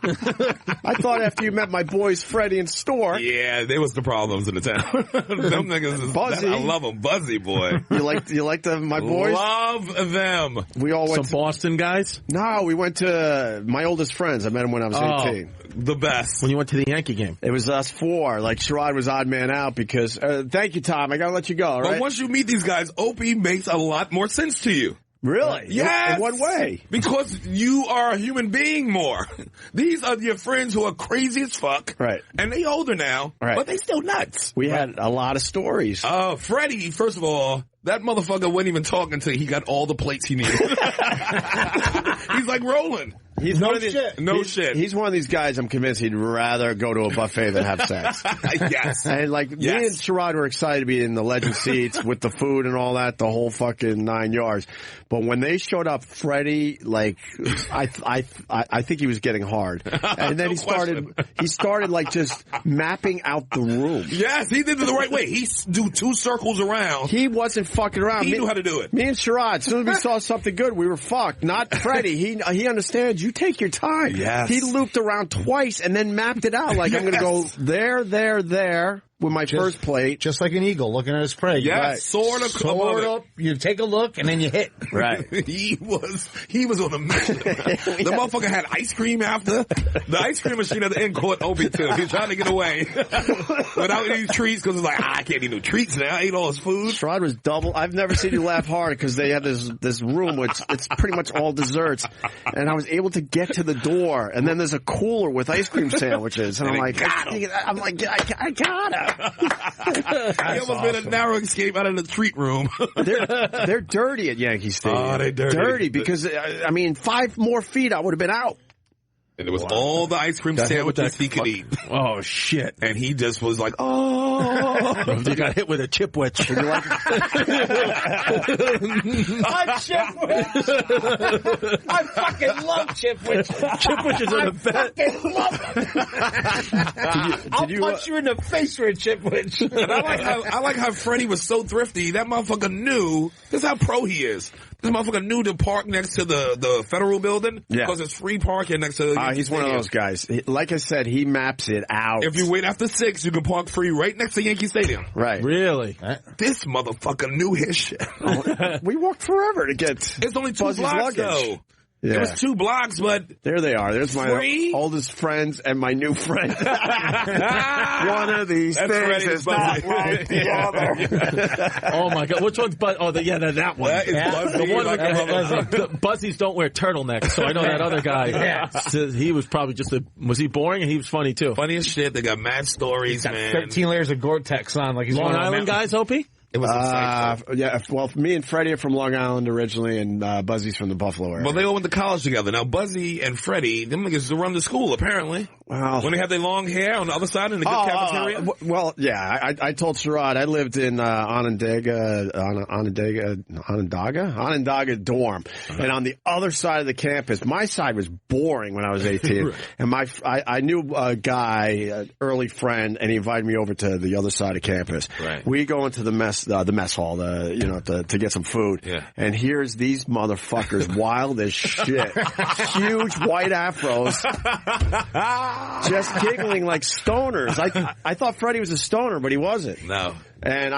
I thought after you met my boys Freddie and Stork. Yeah, there was the problems in the town. Them niggas is Buzzy. I love them. Buzzy, boy. You like my boys? Love them. We all went Some Boston guys? No, we went to my oldest friends. I met them when I was 18. The best. When you went to the Yankee game. It was us four. Like, Sherrod was odd man out because, thank you, Tom. I gotta let you go, all right? But once you meet these guys, Opie makes a lot more sense to you. Really? Yes. In what way? Because you are a human being more. These are your friends who are crazy as fuck. Right. And they older now, right. but they still nuts. We had a lot of stories. Freddie, first of all, that motherfucker wasn't even talking until he got all the plates he needed. He's like rolling. He's no one of these, shit. No shit. He's one of these guys I'm convinced he'd rather go to a buffet than have sex. Yes. And me and Sherrod were excited to be in the legend seats with the food and all that, the whole fucking 9 yards. But when they showed up, Freddie, like, I think he was getting hard. And then he started like just mapping out the room. Yes, he did it the right way. He do 2 circles around. He wasn't fucking around. He knew how to do it. Me and Sherrod, as soon as we saw something good, we were fucked. Not Freddie. He understands. You take your time. Yes. He looped around twice and then mapped it out. Like, I'm going to go there with my first plate. Just like an eagle looking at his prey. Yes, right. sword up. You take a look and then you hit. Right. He was on a mission. The motherfucker had ice cream after. The ice cream machine at the end caught Opie too. He was trying to get away without any treats because it's like, I can't eat no treats now. I ate all his food. Sherrod was double. I've never seen you laugh hard because they have this room which it's pretty much all desserts. And I was able to get to the door and then there's a cooler with ice cream sandwiches. And I'm like, I got him. He almost made a narrow escape out of the treat room. They're dirty at Yankee Stadium. Oh, they're dirty. Dirty because, 5 more feet, I would have been out. And it was all the ice cream sandwiches he could eat. Oh, shit. And he just was like, oh. You got hit with a chip witch. I'm chip witch. I fucking love chip witch. Chip witches are the best. I'll punch you in the face for a chip witch. And I like how Freddie was so thrifty. That motherfucker knew. This is how pro he is. This motherfucker knew to park next to the federal building because it's free parking next to the he's one of those guys. Like I said, he maps it out. If you wait after 6, you can park free right next to Yankee Stadium. Right. Really? This motherfucker knew his shit. We walked forever to get It's only 2 Buzzy's blocks, luggage. though. Yeah. It was 2 blocks, but... There they are. There's my oldest friends and my new friend. One of these things is not like the other. Oh, my God. Which one's Buzz? Oh, that one. That is Buzzy. The one the Buzzies don't wear turtlenecks, so I know that other guy. He was probably just was he boring? And he was funny, too. Funny as shit. They got mad stories, man. 13 layers of Gore-Tex on. Like he's Long Island guys, Opie? It was insightful. Yeah, well, me and Freddie are from Long Island originally, and Buzzy's from the Buffalo area. Well, they all went to college together. Now, Buzzy and Freddie, them niggas run the school, apparently. Wow. When they have their long hair on the other side in the good cafeteria? Well, yeah, I told Sherrod I lived in Onondaga dorm. And on the other side of the campus, my side was boring when I was 18. And I knew a guy, an early friend, and he invited me over to the other side of campus. Right. We go into the mess hall, to get some food. Yeah. And here's these motherfuckers, wild as shit. Huge white afros. Just giggling like stoners. I thought Freddie was a stoner, but he wasn't. No. And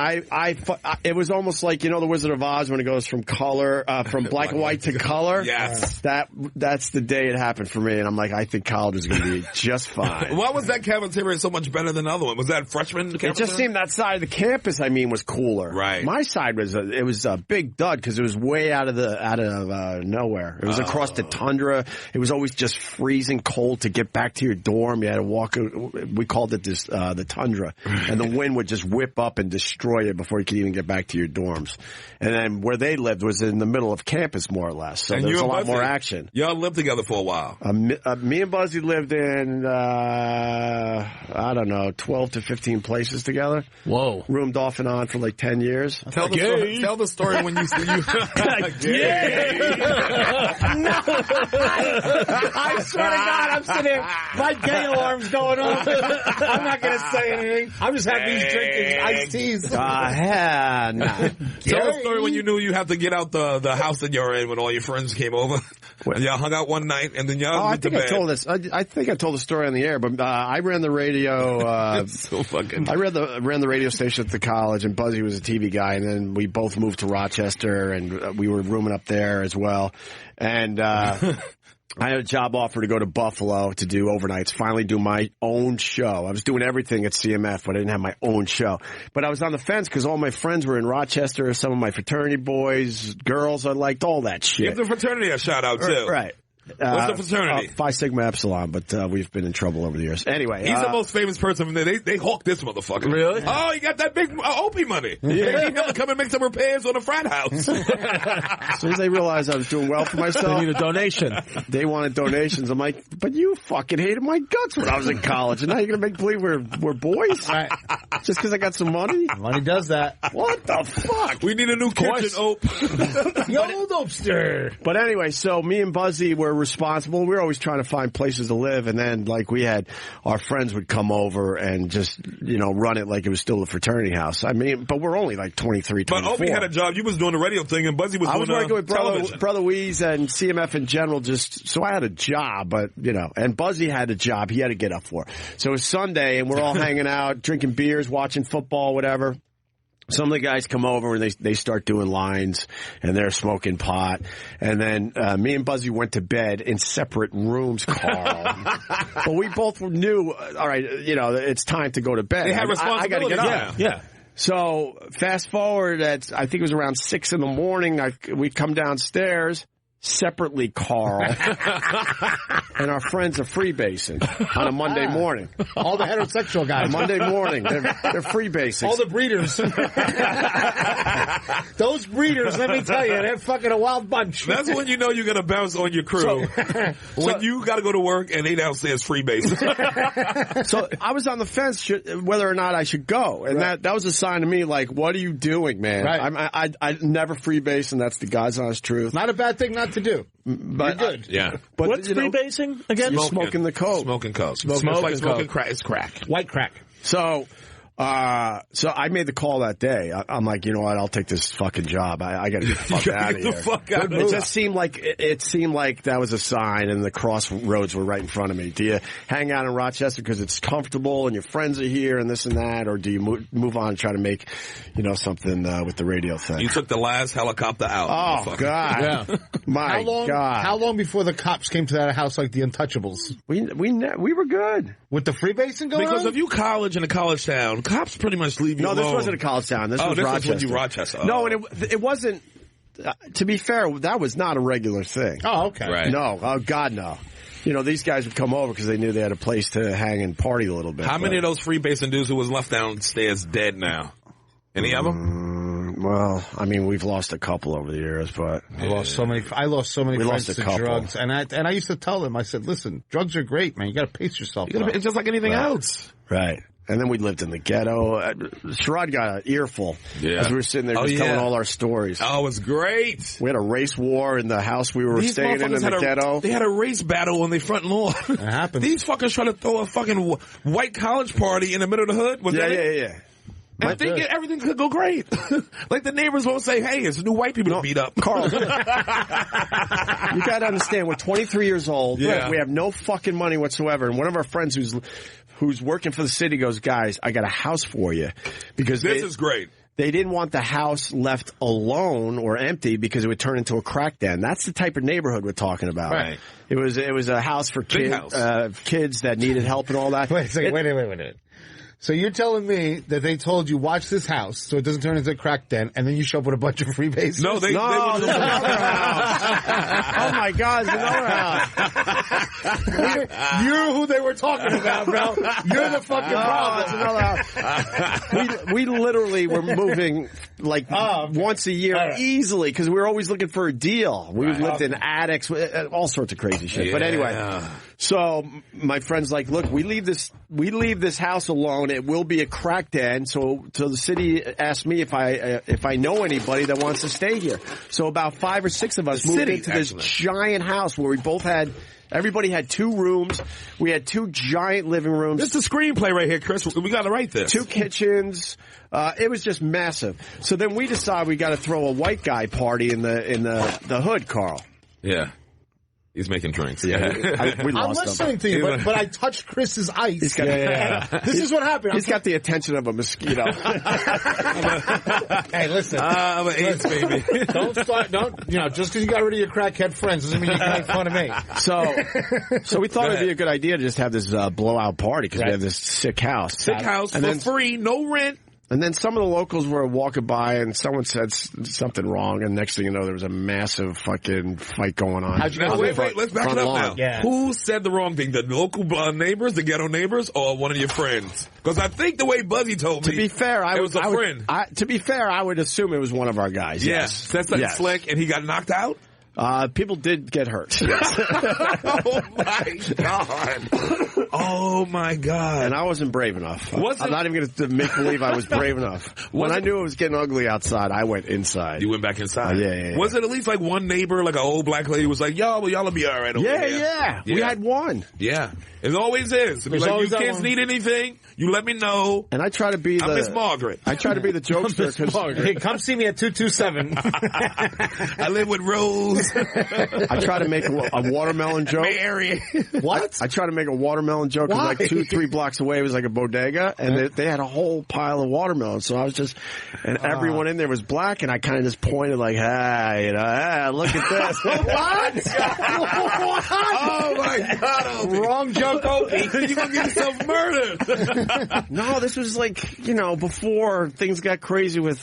it was almost like, the Wizard of Oz when it goes from from black and white to color. Yes. That's the day it happened for me. And I'm like, I think college is going to be just fine. Why was that cafeteria so much better than the other one? Was that freshman cafeteria? It just seemed that side of the campus, was cooler. Right. My side was a big dud because it was way out of nowhere. It was across the tundra. It was always just freezing cold to get back to your dorm. You had to walk. We called it the tundra, and the wind would just whip up and destroy you before you could even get back to your dorms. And then where they lived was in the middle of campus, more or less. So there was a lot more action. Y'all lived together for a while. Me and Buzzy lived in 12 to 15 places together. Whoa. Roomed off and on for like 10 years. Tell the story when you I swear to God, I'm sitting there, my gay alarm's going off. I'm not going to say anything. I'm just happy he's drinking iced tea keys. Nah. Tell the story when you knew you had to get out the house that you're in when all your friends came over. And y'all hung out one night and then y'all went to bed. I told this. I think I told the story on the air, but I ran the radio. So fucking. I ran the radio station at the college, and Buzzy was a TV guy, and then we both moved to Rochester, and we were rooming up there as well. And I had a job offer to go to Buffalo to do overnights, finally do my own show. I was doing everything at CMF, but I didn't have my own show. But I was on the fence because all my friends were in Rochester, some of my fraternity boys, girls, I liked all that shit. Give the fraternity a shout out, too. Right. What's the fraternity? Phi Sigma Epsilon, but we've been in trouble over the years. Anyway. He's the most famous person from there. They hawk this motherfucker. Really? Oh, he got that big Opie money. Yeah. They need him to come and make some repairs on a frat house. As soon as they realized I was doing well for myself. They need a donation. They wanted donations. I'm like, but you fucking hated my guts when I was in college, and now you're going to make believe we're boys? Right. Just because I got some money? Money does that. What the fuck? We need a new kitchen, Ope. Yo, Dopester. But anyway, so me and Buzzy were responsible. We were always trying to find places to live, and then like we had our friends would come over and just run it like it was still a fraternity house. I mean, but we're only like 23, 24. But Opie had a job. You was doing the radio thing, and Buzzy was doing working with television. Brother Ruiz and CMF in general. So I had a job, but and Buzzy had a job he had to get up for. So it was Sunday, and we're all hanging out, drinking beers, watching football, whatever. Some of the guys come over and they start doing lines and they're smoking pot. And then me and Buzzy went to bed in separate rooms, Carl. But we both knew, all right, it's time to go to bed. They had responsibility. I got to get up. Yeah. So fast forward at, I think it was around 6 a.m. We come downstairs. Separately, Carl, and our friends are freebasing on a Monday morning. All the heterosexual guys. Monday morning, they're freebasing. All the breeders. Those breeders, let me tell you, they're fucking a wild bunch. That's when you know you're going to bounce on your crew. When you got to go to work and they downstairs freebasing. So I was on the fence whether or not I should go. And that was a sign to me, like, what are you doing, man? Right. I never freebase, and that's the God's honest truth. Not a bad thing not to do. But you're good. Yeah. But, What's freebasing again? Smoking the coke. Smoking coke. Smoking crack. It's crack. White crack. So I made the call that day. I'm like, you know what? I'll take this fucking job. I got to get the fuck out of here. It just seemed like that was a sign, and the crossroads were right in front of me. Do you hang out in Rochester because it's comfortable and your friends are here and this and that, or do you move on and try to make something with the radio thing? You took the last helicopter out. Oh God! Yeah. My God! How long before the cops came to that house like the Untouchables? We were good With the freebasing going on? Because if you college in a college town, cops pretty much leave you alone. No, this wasn't a college town. This was Rochester. Was when you Rochester. Oh. No, and it wasn't. To be fair, that was not a regular thing. Oh, okay. Right. No, oh God, no. These guys would come over because they knew they had a place to hang and party a little bit. How many of those freebasing dudes who was left downstairs dead now? Any of them? Well, I mean, we've lost a couple over the years, but I lost so many We friends lost a to couple. drugs, and I used to tell them, I said, listen, drugs are great, man. You got to pace yourself. It's just like anything else. Right. And then we lived in the ghetto. Sherrod got an earful as we were sitting there just telling all our stories. Oh, it's great. We had a race war in the house we were staying in the ghetto. They had a race battle on their front lawn. It happened. These fuckers trying to throw a fucking white college party in the middle of the hood. Yeah. And thinking everything could go great. Like the neighbors won't say, hey, it's new white people to beat up. Carl, you got to understand, we're 23 years old. Yeah. We have no fucking money whatsoever. And one of our friends who's working for the city goes, guys, I got a house for you. Because this is great. They didn't want the house left alone or empty because it would turn into a crack den. That's the type of neighborhood we're talking about. Right. It was a house for kids that needed help and all that. Wait a second. Wait a minute. So you're telling me that they told you, watch this house so it doesn't turn into a crack den, and then you show up with a bunch of freebasers? No, they went to another house. Oh, my God, it's another house. You're who they were talking about, bro. You're the fucking problem. It's another house. We literally were moving like once a year easily because we were always looking for a deal. We lived in attics, all sorts of crazy shit. But anyway, So my friend's like, look, we leave this house alone. It will be a crack den. So the city asked me if I know anybody that wants to stay here. So about 5 or 6 of us moved into this giant house where we both had. Everybody had 2 rooms. We had 2 giant living rooms. This is the screenplay right here, Chris. We got to write this. 2 kitchens. It was just massive. So then we decided we got to throw a white guy party in the hood, Carl. Yeah. He's making drinks. Yeah, we I'm lost listening to you, but I touched Chris's ice. This is what happened. He's got the attention of a mosquito. Hey, listen. I'm an AIDS baby. Don't just because you got rid of your crackhead friends doesn't mean you can make fun of me. So we thought it'd be a good idea to just have this blowout party because we have this sick house. Sick house for free, no rent. And then some of the locals were walking by and someone said something wrong, and next thing you know, there was a massive fucking fight going on. How'd you know? Wait, let's back it up now. Yeah. Who said the wrong thing? The local neighbors, the ghetto neighbors, or one of your friends? Because I think the way Buzzy told me, to be fair, it was a friend. To be fair, I would assume it was one of our guys. Yes. That's like slick, and he got knocked out? People did get hurt. Yes. Oh my God. Oh my God. And I wasn't brave enough. I'm not even going to make believe I was brave enough. When I knew it was getting ugly outside, I went inside. You went back inside? Yeah. Was it at least like one neighbor, like an old black lady was like, y'all will be all right over here? Yeah. We had one. Yeah. It always is. Like, you kids need anything, you let me know. And I try to be Miss Margaret. I try to be the jokester. Hey, come see me at 227. I live with Rose. I try to make a watermelon joke. Mary. What? I try to make a watermelon joke. Why? Like 2-3 blocks away was like a bodega, and they had a whole pile of watermelons. So I was just, and everyone in there was black, and I kind of just pointed like, look at this. What? Oh my God, Opie. Wrong joke, Opie. You're going to get yourself murdered. No, this was like, before things got crazy with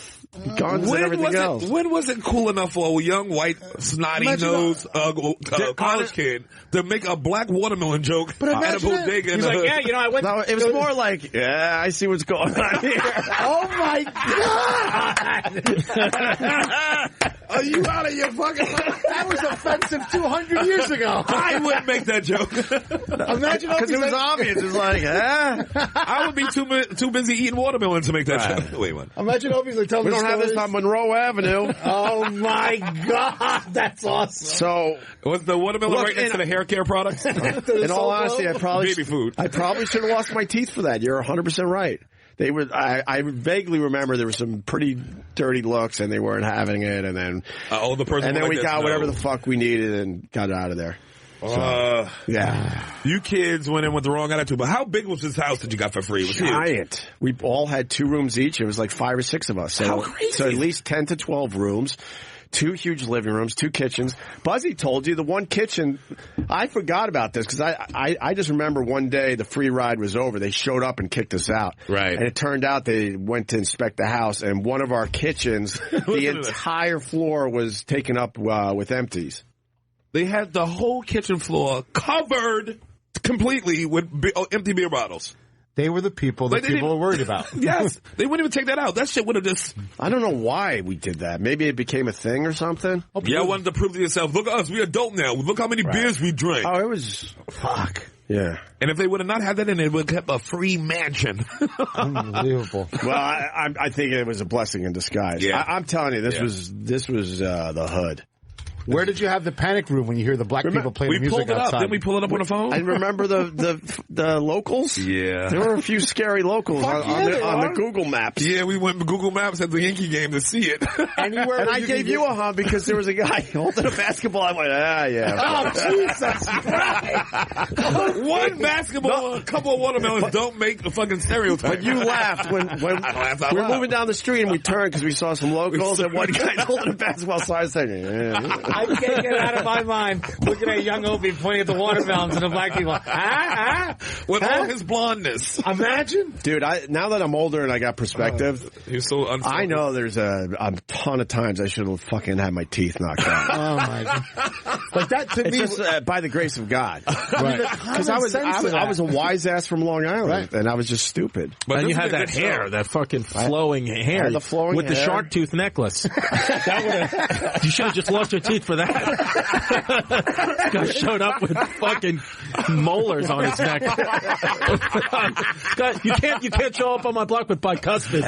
guns and everything else. When was it cool enough for a young white snotty-nosed college kid to make a black watermelon joke at a bodega? He's like, I went... No, it was more like, I see what's going on here. Oh my God! Are you out of your fucking mind? That was offensive 200 years ago. I wouldn't make that joke. Imagine because it was obvious. It was like, I would be too busy eating watermelon to make that joke. Wait, what? Imagine Opie's like telling me. We don't have this on Monroe Avenue. Oh my God, that's awesome. So was the watermelon right next to the hair care products? In all honesty, baby food. I probably should have lost my teeth for that. You're 100% right. They were. I vaguely remember there were some pretty dirty looks, and they weren't having it. And then, the person. And then we got whatever the fuck we needed and got out of there. So, yeah. You kids went in with the wrong attitude. But how big was this house that you got for free? It was giant. Huge. We all had 2 rooms each. It was like 5 or 6 of us. So, how crazy! So at least 10 to 12 rooms. 2 huge living rooms, 2 kitchens. Buzzy told you the one kitchen, I forgot about this because I just remember one day the free ride was over. They showed up and kicked us out. Right. And it turned out they went to inspect the house, and one of our kitchens, the entire floor was taken up with empties. They had the whole kitchen floor covered completely with empty beer bottles. They were the people that people were worried about. Yes. They wouldn't even take that out. That shit would have just... I don't know why we did that. Maybe it became a thing or something. Yeah, I wanted to prove to yourself, look at us, we're adult now. Look how many beers we drank. Oh, it was... Fuck. Yeah. And if they would have not had that in, it would have kept a free mansion. Unbelievable. Well, I think it was a blessing in disguise. Yeah. I'm telling you, this was the hood. Where did you have the panic room when you hear the black people playing the music outside? We pulled it up. Didn't we pull it up on the phone? I remember the locals. Yeah. There were a few scary locals on the Google Maps. Yeah, we went to Google Maps at the Yankee game to see it. Anywhere. And I gave you a hug because there was a guy holding a basketball. I went, yeah. Oh, Jesus Christ. One basketball, a couple of watermelons don't make the fucking stereotype. But you laughed when we were moving down the street and we turned because we saw some locals and one guy holding a basketball. So I was saying, yeah. I can't get out of my mind looking at young Opie pointing at the watermelons and the black people. With all his blondness. Imagine. Dude, now that I'm older and I got perspective, you're so unfocused. I know there's a ton of times I should have fucking had my teeth knocked out. Oh, my God. Like that to me. It's just by the grace of God. Right. Because I was a wise ass from Long Island, right. And I was just stupid. But and you had that hair, that fucking flowing hair. The flowing with hair. The shark tooth necklace. You should have just lost your teeth. wait for that. This guy showed up with fucking molars on his neck. God, you can't show up on my block with bicuspids.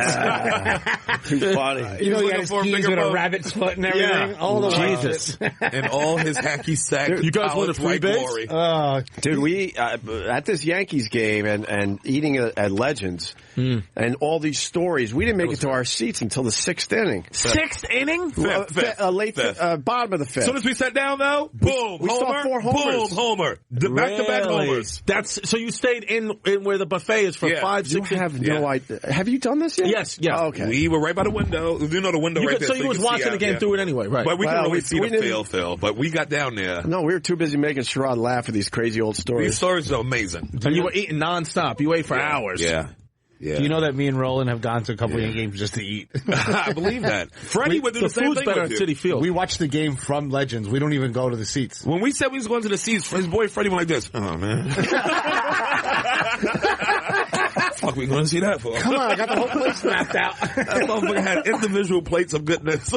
Too funny. You know, he had his keys with a rabbit's foot and everything. Yeah. All the Jesus. And all his hacky sack. You guys want a freebase? Dude, we at this Yankees game and eating at Legends and all these stories, we didn't make it to our seats until the 6th inning. 6th inning? Bottom of the 5th. As soon as we sat down, though, boom, we homer, saw 4 homers. boom, homer. Back-to-back homers. So you stayed in where the buffet is for 5, 6 You have no idea. Have you done this yet? Yes, yeah. Oh, okay. We were right by the window. You know the window right there. So you was watching the game through it anyway, right? But we Well, couldn't really we see the didn't- Phil. But we got down there. No, we were too busy making Sherrod laugh at these crazy old stories. These stories are amazing. And you were eating nonstop. You ate for hours. Yeah. Yeah. Do you know that me and Roland have gone to a couple of games just to eat? I believe that. Freddie would do the same food's thing better with at you. City Field. We watch the game from Legends. We don't even go to the seats. When we said we was going to the seats, his boy Freddie went like this. Oh, man. Fuck, we going to see that for? Come on, I got the whole place mapped out. That motherfucker had individual plates of goodness.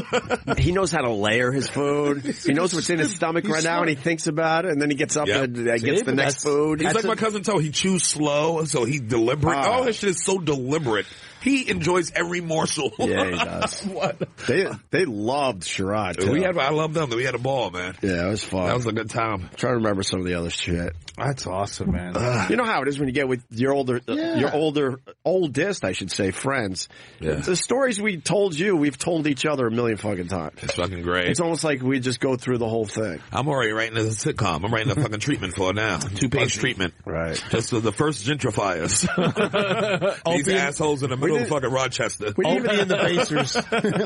He knows how to layer his food. He knows what's in his stomach right now, and he thinks about it, and then he gets up and gets the next food. He's like my cousin Toe. He chews slow, so he's deliberate. All his shit is so deliberate. He enjoys every morsel. Yeah, he does. What? They loved Sherrod, too. I love them. We had a ball, man. Yeah, it was fun. That was a good time. I'm trying to remember some of the other shit. That's awesome, man. You know how it is when you get with your oldest, I should say, friends. Yeah. The stories we told you, we've told each other a million fucking times. It's fucking great. It's almost like we just go through the whole thing. I'm already writing a sitcom. I'm writing a fucking treatment for it now. 2-page treatment. Right. Just the first gentrifiers. These assholes in the middle of fucking Rochester. Opie and the Basers.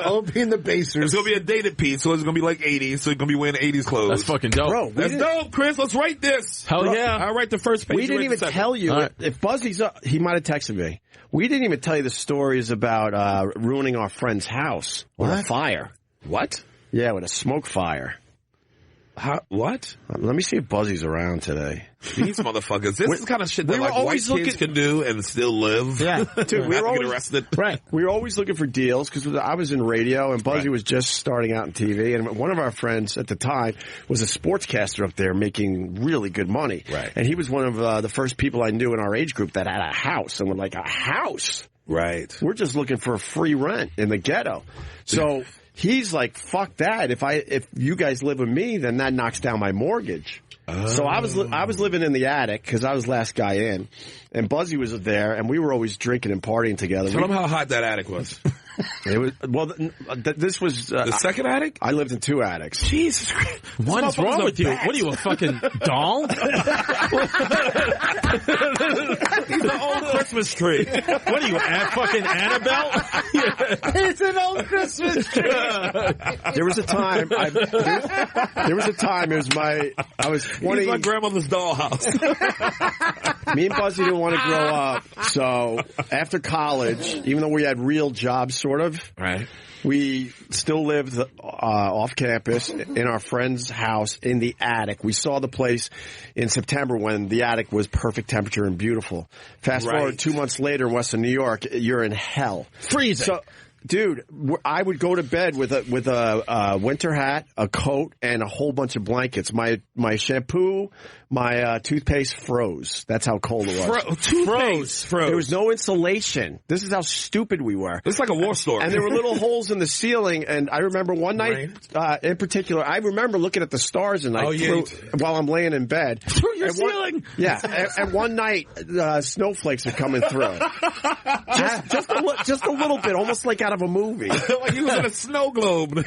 Opie and the Basers. It's going to be a dated piece, so it's going to be like 80s, so you're going to be wearing 80s clothes. That's fucking dope. Bro, That's dope, Chris. Let's write this. Hell yeah. I'll write the first page. We didn't even tell you. Right. If Buzzy's up, he might have texted me. We didn't even tell you the stories about ruining our friend's house with a fire. What? Yeah, with a smoke fire. What? Let me see if Buzzy's around today. These motherfuckers. This is the kind of shit that like white kids can do and still live. Yeah. Dude, we were Not to always, get arrested. right. We were always looking for deals because I was in radio and Buzzy was just starting out in TV. And one of our friends at the time was a sportscaster up there making really good money. Right. And he was one of the first people I knew in our age group that had a house. And we're like, a house? Right. We're just looking for free rent in the ghetto. So he's like, fuck that. If you guys live with me, then that knocks down my mortgage. So I was living in the attic because I was last guy in, and Buzzy was there, and we were always drinking and partying together. Tell them how hot that attic was. It was this was The second attic? I lived in 2 attics. Jesus Christ. What is wrong with you? What are you, a fucking doll? He's an old Christmas tree. What are you, fucking Annabelle? It's an old Christmas tree. There was a time. There was a time. It was I was 20. He's my grandmother's dollhouse. Me and Buzzy didn't want to grow up, so after college, even though we had real jobs, sort of, Right. we still lived off campus in our friend's house in the attic. We saw the place in September when the attic was perfect temperature and beautiful. Fast forward 2 months later in Western New York, you're in hell. Freezing. So, dude, I would go to bed with a winter hat, a coat, and a whole bunch of blankets. My shampoo, my toothpaste froze. That's how cold it was. Froze. There was no insulation. This is how stupid we were. It's like a war story. And there were little holes in the ceiling. And I remember one night, in particular, I remember looking at the stars and while I'm laying in bed. Through your ceiling. And one night, snowflakes are coming through. just a little bit, almost like out of a movie. Like he was in a snow globe.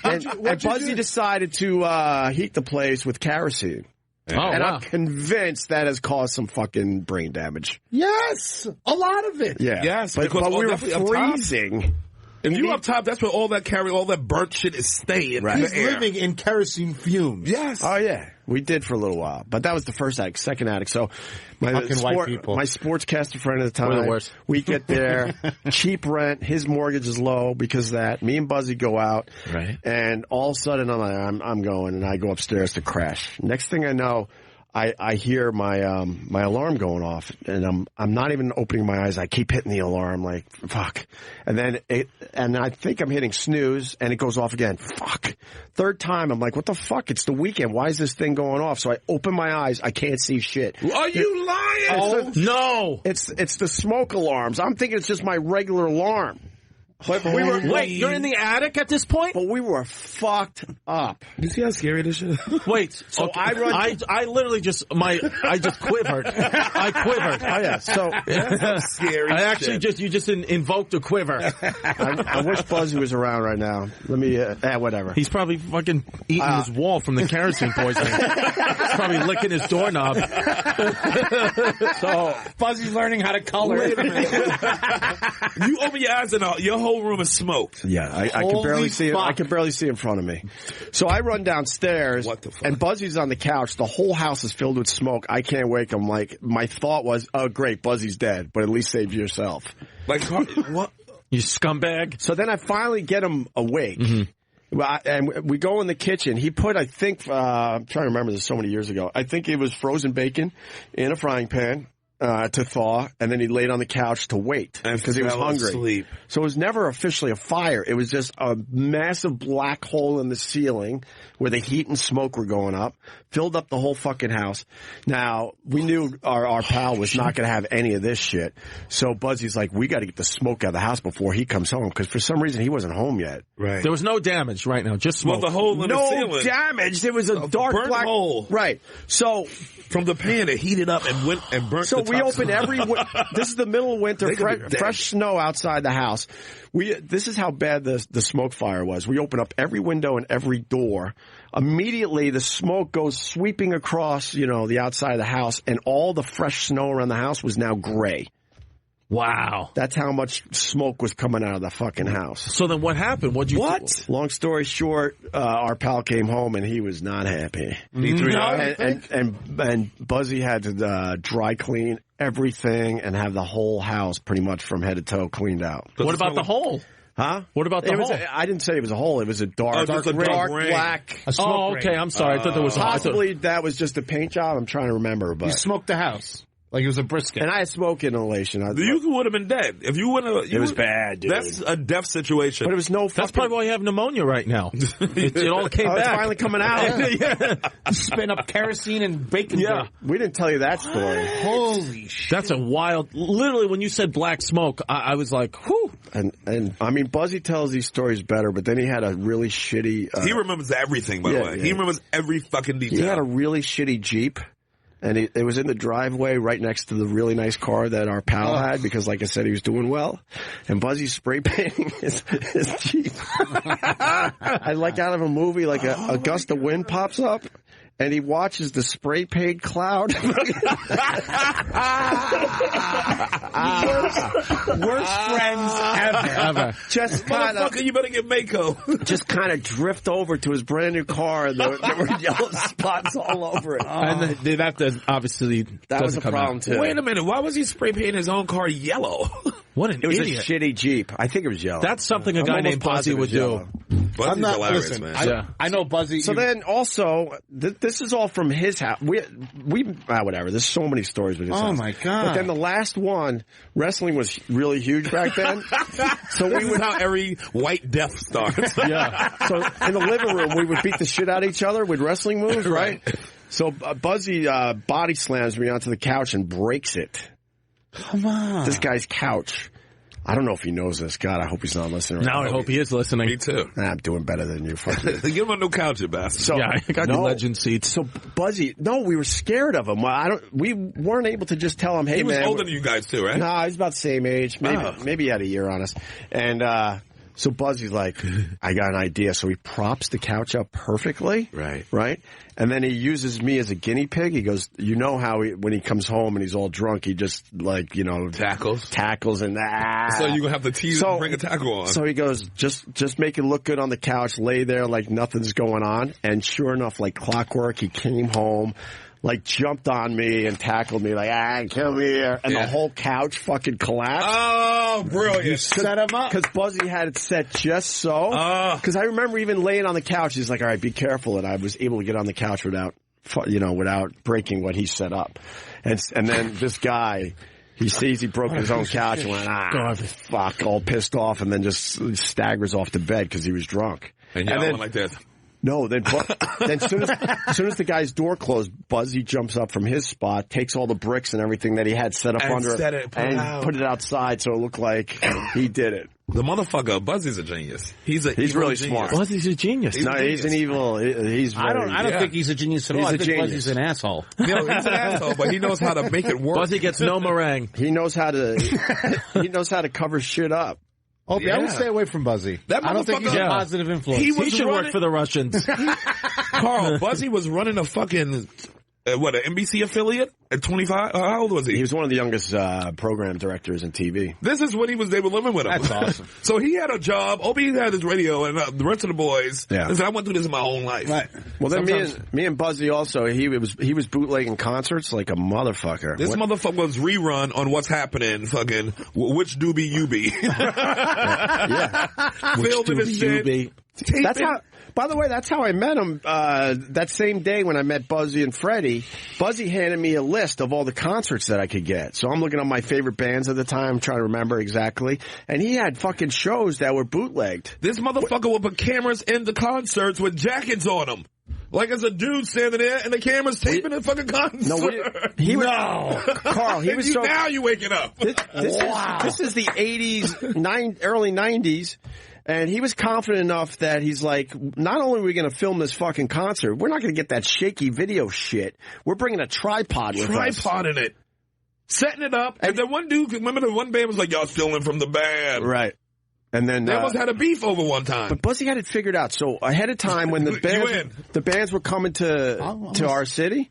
And Buzzy decided to heat the place with kerosene. Oh, and wow. I'm convinced that has caused some fucking brain damage. Yes, a lot of it. Yeah. Yes, but because we were definitely up top. freezing. If you up top, that's where all that burnt shit is staying. Right. In He's the air. living in kerosene fumes. Yes. Oh, yeah. We did for a little while. But that was the first attic. Second attic. So my white people. My sportscaster friend at the time, We're the worst. we get there, cheap rent, his mortgage is low because of that. Me and Buzzy go out. Right. And all of a sudden I'm going, and I go upstairs to crash. Next thing I know, I hear my my alarm going off, and I'm not even opening my eyes. I keep hitting the alarm, like fuck, and then I think I'm hitting snooze, and it goes off again. Fuck. Third time, I'm like, what the fuck? It's the weekend. Why is this thing going off? So I open my eyes. I can't see shit. Are you lying? Oh no! It's the smoke alarms. I'm thinking it's just my regular alarm. But Wait, you're in the attic at this point? But we were fucked up. You see how scary this is? Wait, So okay. I run. I literally just I just quivered. I quivered. Oh yeah. So Scary. I actually you just invoked a quiver. I wish Buzzy was around right now. Let me. Whatever. He's probably fucking eating his wall from the kerosene poisoning. He's probably licking his doorknob. So Buzzy's learning how to color. Wait a minute. You open your eyes and your whole room is smoked. Yeah, I can barely see it. I can barely see in front of me. So I run downstairs, What the fuck? and Buzzy's on the couch. The whole house is filled with smoke. I can't wake him. Like, my thought was, oh, great, Buzzy's dead, but at least save yourself. Like, what? You scumbag. So then I finally get him awake. Well, and we go in the kitchen. He put, I think, I'm trying to remember this so many years ago. I think it was frozen bacon in a frying pan. To thaw, and then he laid on the couch to wait because he was hungry. Asleep. So it was never officially a fire. It was just a massive black hole in the ceiling where the heat and smoke were going up, filled up the whole fucking house. Now, we knew our pal was not going to have any of this shit. So Buzzy's like, we got to get the smoke out of the house before he comes home, because for some reason he wasn't home yet. Right. There was no damage right now, just smoke. Well, the hole in the ceiling. No damage. There was a dark burnt black hole. Right. So From the pan, it heated up and went and burnt So the we top open this is the middle of winter, They could be dead. fresh snow outside the house. This is how bad the smoke fire was. We open up every window and every door. Immediately, the smoke goes sweeping across, the outside of the house, and all the fresh snow around the house was now gray. Wow. That's how much smoke was coming out of the fucking house. So then what happened? What'd you do? Long story short, our pal came home and he was not happy. And Buzzy had to dry clean everything and have the whole house pretty much from head to toe cleaned out. What about the hole? Huh? What about the hole? I didn't say it was a hole. It was a dark ring. black. Oh, okay. I'm sorry. I thought there was Possibly that was just a paint job. I'm trying to remember, but You smoked the house like it was a brisket. and I had smoke inhalation. You would have been dead if you wouldn't. It was bad, dude. That's a death situation. But it was no. That's probably why you have pneumia right now. It all came It's back. finally coming out. Yeah. Spin up kerosene and bacon. Yeah. We didn't tell you that story. Holy shit. That's a wild. Literally, when you said black smoke, I was like, whew. And I mean, Buzzy tells these stories better, but then he had a really shitty. He remembers everything, by the way. yeah. He remembers every fucking detail. He had a really shitty Jeep. And it was in the driveway right next to the really nice car that our pal had because, like I said, he was doing well. And Buzzy's spray painting his Jeep. I like out of a movie, like a gust of wind pops up. And he watches the spray paint cloud. Worst friends ever. Just kind of, Motherfucker, you better get Mako. just kind of drift over to his brand new car, and there were yellow spots all over it. And that obviously That was doesn't a come problem out. too. Wait a minute. Why was he spray painting his own car yellow? What an It was idiot. a shitty Jeep. I think it was yellow. That's something a I'm guy almost named Buzzy positive would it was yellow. do. Buzzy's I'm not, hilarious, listen, man. Yeah. I know Buzzy. So then also, this is all from his house. We whatever. There's so many stories with his house. Oh my God. But then the last one, wrestling was really huge back then. So This is how every white death starts. Yeah. So in the living room, we would beat the shit out of each other with wrestling moves, right? So Buzzy body slams me onto the couch and breaks it. Come on. This guy's couch. I don't know if he knows this. God, I hope he's not listening. Now I hope he is listening. Me too. I'm doing better than you. Fuck you. Give him a new couch, you bastard. So, Yeah, I got the legend seats. So Buzzy, we were scared of him. We weren't able to just tell him, hey, He was man. older than you guys too, right? No, he's about the same age. Maybe he had a year on us. And so Buzzy's like, I got an idea. So he props the couch up perfectly. Right? And then he uses me as a guinea pig. He goes, how when he comes home and he's all drunk, he just tackles and So you're going to have to tease and bring a tackle on. So he goes, just make it look good on the couch, lay there like nothing's going on. And sure enough, like clockwork, he came home, like jumped on me and tackled me like, come here. And the whole couch fucking collapsed. Oh, brilliant. You set him up. Because Buzzy had it set just so. Because I remember even laying on the couch, he's like, all right, be careful. And I was able to get on the couch without without breaking what he set up. And then this guy, he sees he broke his own couch and went, fuck, all pissed off, and then just staggers off to bed because he was drunk. And y'all went like this. No, then as soon as the guy's door closed, Buzzy jumps up from his spot, takes all the bricks and everything that he had set up under it, and put it outside so it looked like he did it. The motherfucker, Buzzy's a genius. He's really smart. Buzzy's a genius. He's an evil. I don't think he's a genius at all. I think Buzzy's an asshole. No, he's an asshole, but he knows how to make it work. Buzzy gets no meringue. He knows how to cover shit up. Opie, I would stay away from Buzzy. I don't think he's a positive influence. He should work for the Russians. Carl, Buzzy was running a fucking, an NBC affiliate at 25? How old was he? He was one of the youngest program directors in TV. This is when they were living with him. That's awesome. So he had a job. Opie had his radio, and the rest of the boys. Yeah. I went through this in my own life. Right. Well, then me and Buzzy also, he was bootlegging concerts like a motherfucker. This motherfucker was rerun on What's Happening, fucking, which doobie you be. Yeah. Filming this shit. That's how. By the way, that's how I met him. That same day when I met Buzzy and Freddie, Buzzy handed me a list of all the concerts that I could get. So I'm looking at my favorite bands at the time, trying to remember exactly. And he had fucking shows that were bootlegged. This motherfucker would put cameras in the concerts with jackets on them. Like as a dude standing there and the camera's taping the fucking concert. Carl, he was now you waking up. This is the 80s, early 90s. And he was confident enough that he's like, not only are we going to film this fucking concert, we're not going to get that shaky video shit. We're bringing a tripod with us. Tripod in it. Setting it up. And then one dude, remember the one band was like, y'all stealing from the band. Right. And then they almost had a beef over one time. But Buzzy had it figured out. So ahead of time, when the bands were coming to our city,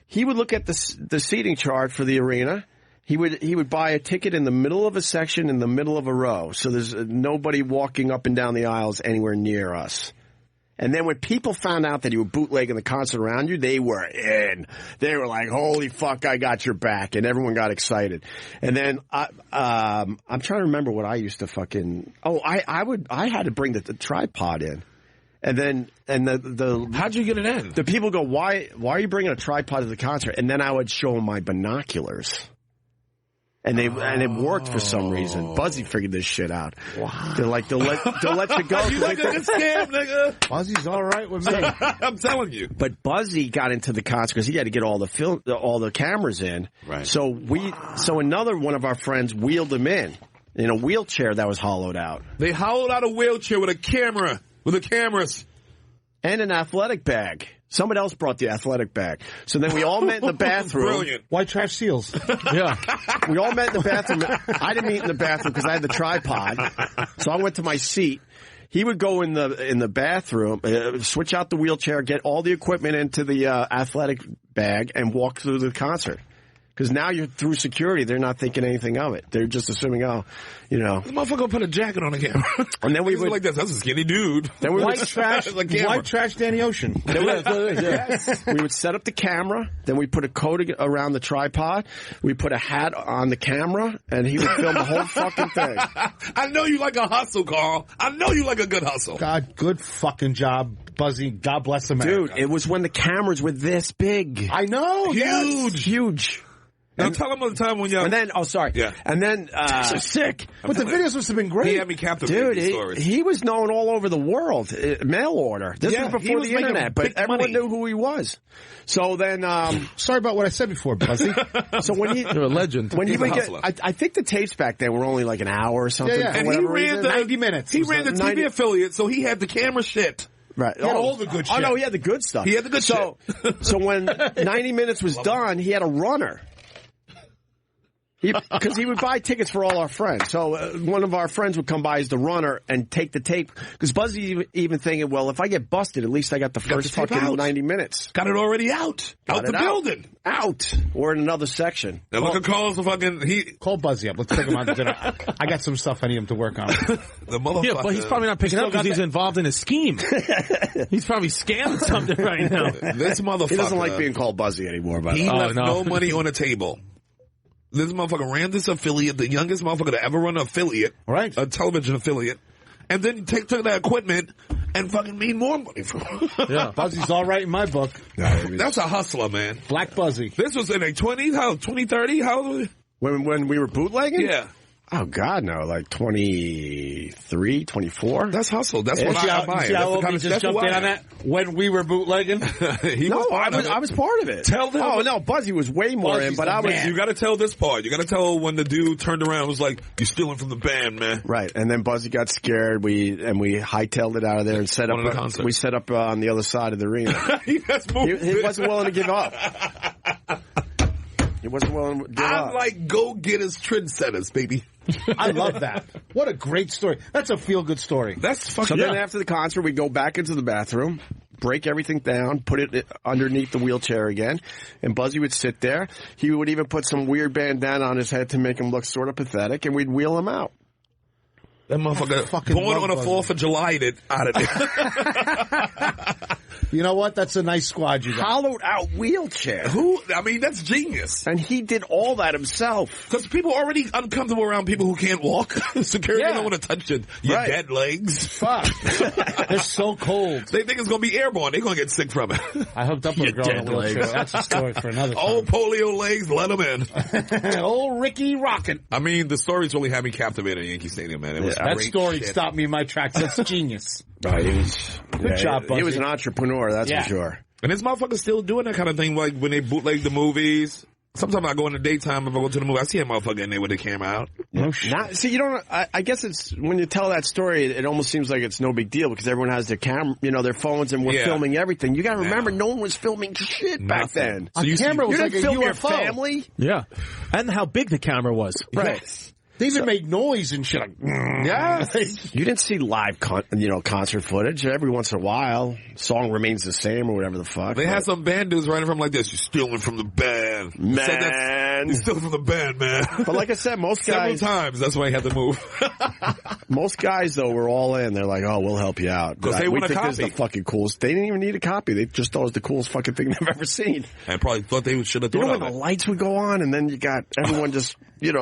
he would look at the seating chart for the arena. He would buy a ticket in the middle of a section in the middle of a row. So there's nobody walking up and down the aisles anywhere near us. And then when people found out that you were bootlegging the concert around you, they were in. They were like, holy fuck, I got your back. And everyone got excited. And then I'm trying to remember what I used to fucking, I had to bring the tripod in. And then, how'd you get it in? The people go, why are you bringing a tripod to the concert? And then I would show them my binoculars. And it worked for some reason. Buzzy figured this shit out. Wow. They're like, they'll let you go. You like a good scam, nigga. Buzzy's all right with me. I'm telling you. But Buzzy got into the concert because he had to get all the cameras in. Right. So another one of our friends wheeled him in a wheelchair that was hollowed out. They hollowed out a wheelchair with the cameras. And an athletic bag. Someone else brought the athletic bag. So then we all met in the bathroom. Brilliant. White trash seals. Yeah. We all met in the bathroom. I didn't meet in the bathroom because I had the tripod. So I went to my seat. He would go in the bathroom, switch out the wheelchair, get all the equipment into the athletic bag, and walk through the concert. Because now you're through security, they're not thinking anything of it. They're just assuming, This motherfucker put a jacket on the camera. And then we would like that's a skinny dude. Then we white trash Danny Ocean. We would set up the camera. Then we put a coat around the tripod. We put a hat on the camera, and he would film the whole fucking thing. I know you like a hustle, Carl. I know you like a good hustle. God, good fucking job, Buzzy. God bless America. Dude, it was when the cameras were this big. I know. Huge. Now tell him the time when y'all... And then, yeah. And then, so sick. But the videos must have been great. He had me captivated. Dude, he was known all over the world. Mail order. This was before the internet, but everyone knew who he was. So then, sorry about what I said before, Buzzy. So when you're a legend. When he would get, I think the tapes back then were only like an hour or something. Yeah. And he ran 90 minutes. He ran the TV affiliate, so he had the camera shit. Right. He had all the good shit. Oh, no, he had the good stuff. He had the good shit. So when 90 minutes was done, he had a runner. Because he would buy tickets for all our friends. So one of our friends would come by as the runner and take the tape. Because Buzzy even thinking, well, if I get busted, at least I got the first fucking 90 minutes. Got it already out. Out the building. Out. Or in another section. Now look at Carl's call Buzzy up. Let's take him out to dinner. I got some stuff I need him to work on. The motherfucker. Yeah, but he's probably not picking up because he's involved in a scheme. He's probably scamming something right now. This motherfucker. He doesn't like being called Buzzy anymore. He left no money on the table. This motherfucker ran this affiliate, the youngest motherfucker to ever run an affiliate. Right. A television affiliate. And then took that equipment and fucking made more money from it. Yeah. Buzzy's all right in my book. That's a hustler, man. Black Buzzy. This was in their 20s? How, 2030? How old was it? When we were bootlegging? Yeah. Oh, God, no. Like 23, 24? That's hustle. That's what See I how, admire. see how That's the Opie kind of just jumped in on that? When we were bootlegging? I was part of it. Tell them. Oh, no, Buzzy was way more Buzzy's in, but the I was... man. You got to tell this part. You got to tell when the dude turned around and was like, "You're stealing from the band, man." Right, and then Buzzy got scared. We hightailed it out of there and set up. One of the concerts. We set up on the other side of the arena. That's moving. He wasn't willing to give up. He wasn't willing to give up. I'm like go-getters, trendsetters, baby. I love that. What a great story. That's a feel-good story. That's So fucking. then after the concert, we go back into the bathroom, break everything down, put it underneath the wheelchair again, and Buzzy would sit there. He would even put some weird bandana on his head to make him look sort of pathetic, and we'd wheel him out. That motherfucker fucking born love on the Buzzy. 4th of July did out of there. You know what? That's a nice squad you got. Hollowed out wheelchair. Who? I mean, that's genius. And he did all that himself. Because people are already uncomfortable around people who can't walk. Security Yeah. don't want to touch your Right. dead legs. Fuck. They're so cold. They think it's going to be airborne. They're going to get sick from it. I hooked up with a girl in a dead wheelchair. legs. That's a story for another time. Old polio legs, let them in. Old Ricky Rockin'. I mean, the stories really had me captivated at Yankee Stadium, man. It was That great story shit. stopped me in my tracks. That's genius. Right, he was, Good job, He Buzzy. was an entrepreneur, that's Yeah. for sure. And this motherfucker's still doing that kind of thing, like when they bootleg the movies. Sometimes I go in the daytime, if I go to the movie, I see a motherfucker in there with the camera out. No shit. See, you don't. I guess it's when you tell that story, it almost seems like it's no big deal because everyone has their camera, their phones, and we're Yeah. filming everything. You got to remember, Yeah. no one was filming shit back Nothing. then. So A you camera You was didn't like a film your UFO. family, Yeah. And how big the camera was. right? They even made noise and shit. Like, Yeah. You didn't see live, concert footage. Every once in a while, song remains the same or whatever the fuck. They had some band dudes running from like this. You're stealing from the band. Said that- Man. You're stealing from the band, man. But like I said, most Several guys, times. That's why he had to move. though were all in. They're like, "Oh, we'll help you out." 'Cause they we want a think this is copy. the fucking coolest. They didn't even need a copy. They just thought it was the coolest fucking thing they've ever seen. I probably thought they should have You know thought when of the it. lights would go on, and then you got everyone just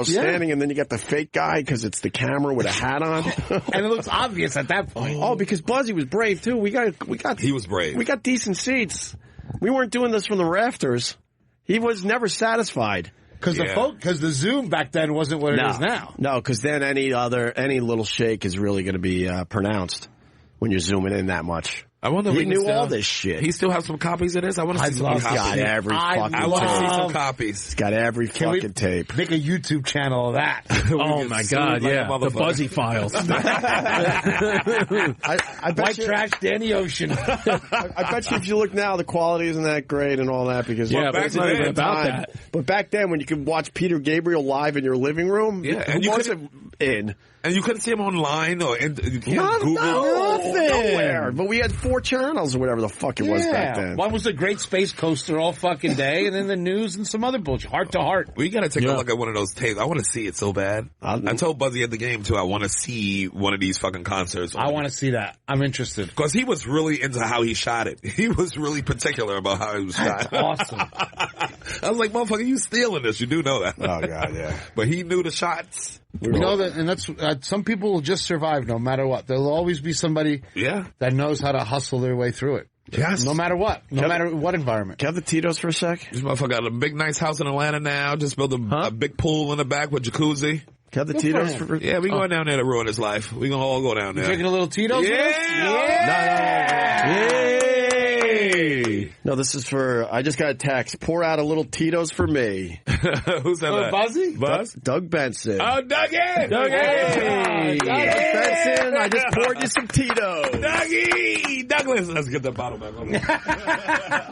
standing, and then you got the fake guy because it's the camera with a hat on. and it looks obvious at that point. Oh, because Buzzy was brave too. We got He was brave. We got decent seats. We weren't doing this from the rafters. He was never satisfied. Because the Zoom back then wasn't what it is now. No, because then any little shake is really going to be pronounced when you're zooming in that much. I wonder if He he knew still, all this shit. He still has some copies of this? I want to see some love copies. got every fucking I want to see tape. some copies. He's got every Can we fucking tape. make a YouTube channel of that? Oh get my sued God, like a yeah. The motherfucker. Buzzy Files. I bet White you, trash, Danny Ocean. I bet you if you look now, the quality isn't that great and all that because Yeah, but back it's not then, even about that. But back then, when you could watch Peter Gabriel live in your living room, Yeah, and who you wants it in? And you couldn't see him online or you can't Google. Nothing. Nowhere. But we had 4 channels or whatever the fuck it was back then. One was the Great Space Coaster all fucking day, and then the news and some other bullshit. Heart to Heart. We gotta take Yeah. a look at one of those tapes. I want to see it so bad. I told Buzzy at the game too. I want to see one of these fucking concerts. I want to see that. I'm interested. because he was really into how he shot it. He was really particular about how it was shot. Awesome. I was like, motherfucker, you stealing this? You do know that. Oh god, yeah. But he knew the shots. You know that, and that's some people will just survive no matter what. There'll always be somebody Yeah. that knows how to hustle their way through it. Yes. No matter what. No matter what environment. Can I have the Tito's for a sec? This motherfucker got a big, nice house in Atlanta now. Just built a big pool in the back with jacuzzi. Can I have the Good Tito's for for Yeah, we going down there to ruin his life. We gonna all go down there. Drinking a little Tito's with us? Yeah. Yay! No, this is for. I just got a text. Pour out a little Tito's for me. Who said that? Buzzy? Buzz? Doug Benson. Oh, Dougie! Hey, Doug Benson, I just poured you some Tito's. Dougie! Douglas! Let's get that bottle back on.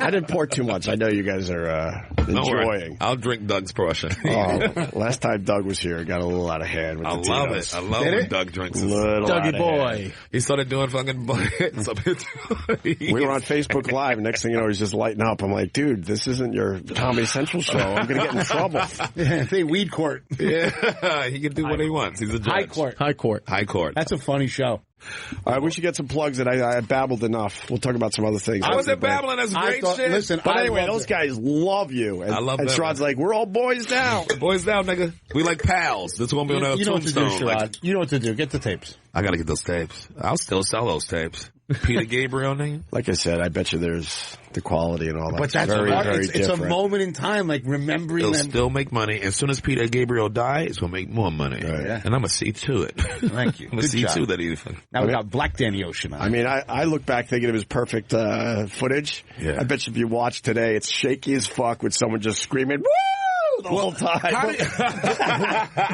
I didn't pour too much. I know you guys are Don't worry. enjoying. I'll drink Doug's portion. Last time Doug was here, it got a little out of hand with I the love Tito's. it. I love when Doug drinks his. Little out Dougie of boy. hand. He started doing fucking buckets up here. We were on Facebook Live, and next thing you know, he's just lighting up. I'm like, dude, this isn't your Comedy Central show. I'm going to get in trouble. They weed court. Yeah, he can do what he wants. He's a judge. High court. High court. High court. That's a funny show. All right, we should get some plugs that I babbled enough. We'll talk about some other things. I wasn't babbling. That's I great thought, shit. listen, But I anyway, loved those it. guys love you. And, I love and them. Sherrod's like, we're all boys now. Boys down, nigga. We like pals. That's gonna be on our You know what to do, tombstone. Sherrod. Like, You know what to do. Get the tapes. I gotta get those tapes. I'll still sell those tapes. Peter Gabriel name. Like I said, I bet you there's the quality and all that. But that's very, very it's a different. moment in time, like remembering It'll them. still make money. As soon as Peter Gabriel dies, it's gonna make more money. Right. Yeah. And I'm gonna see to it. Thank you. I'm gonna Good see job. to that either. Now we got Black Danny Ocean on. I mean, I look back thinking of his perfect footage. Yeah. I bet you if you watch today, it's shaky as fuck with someone just screaming, woo! The whole time.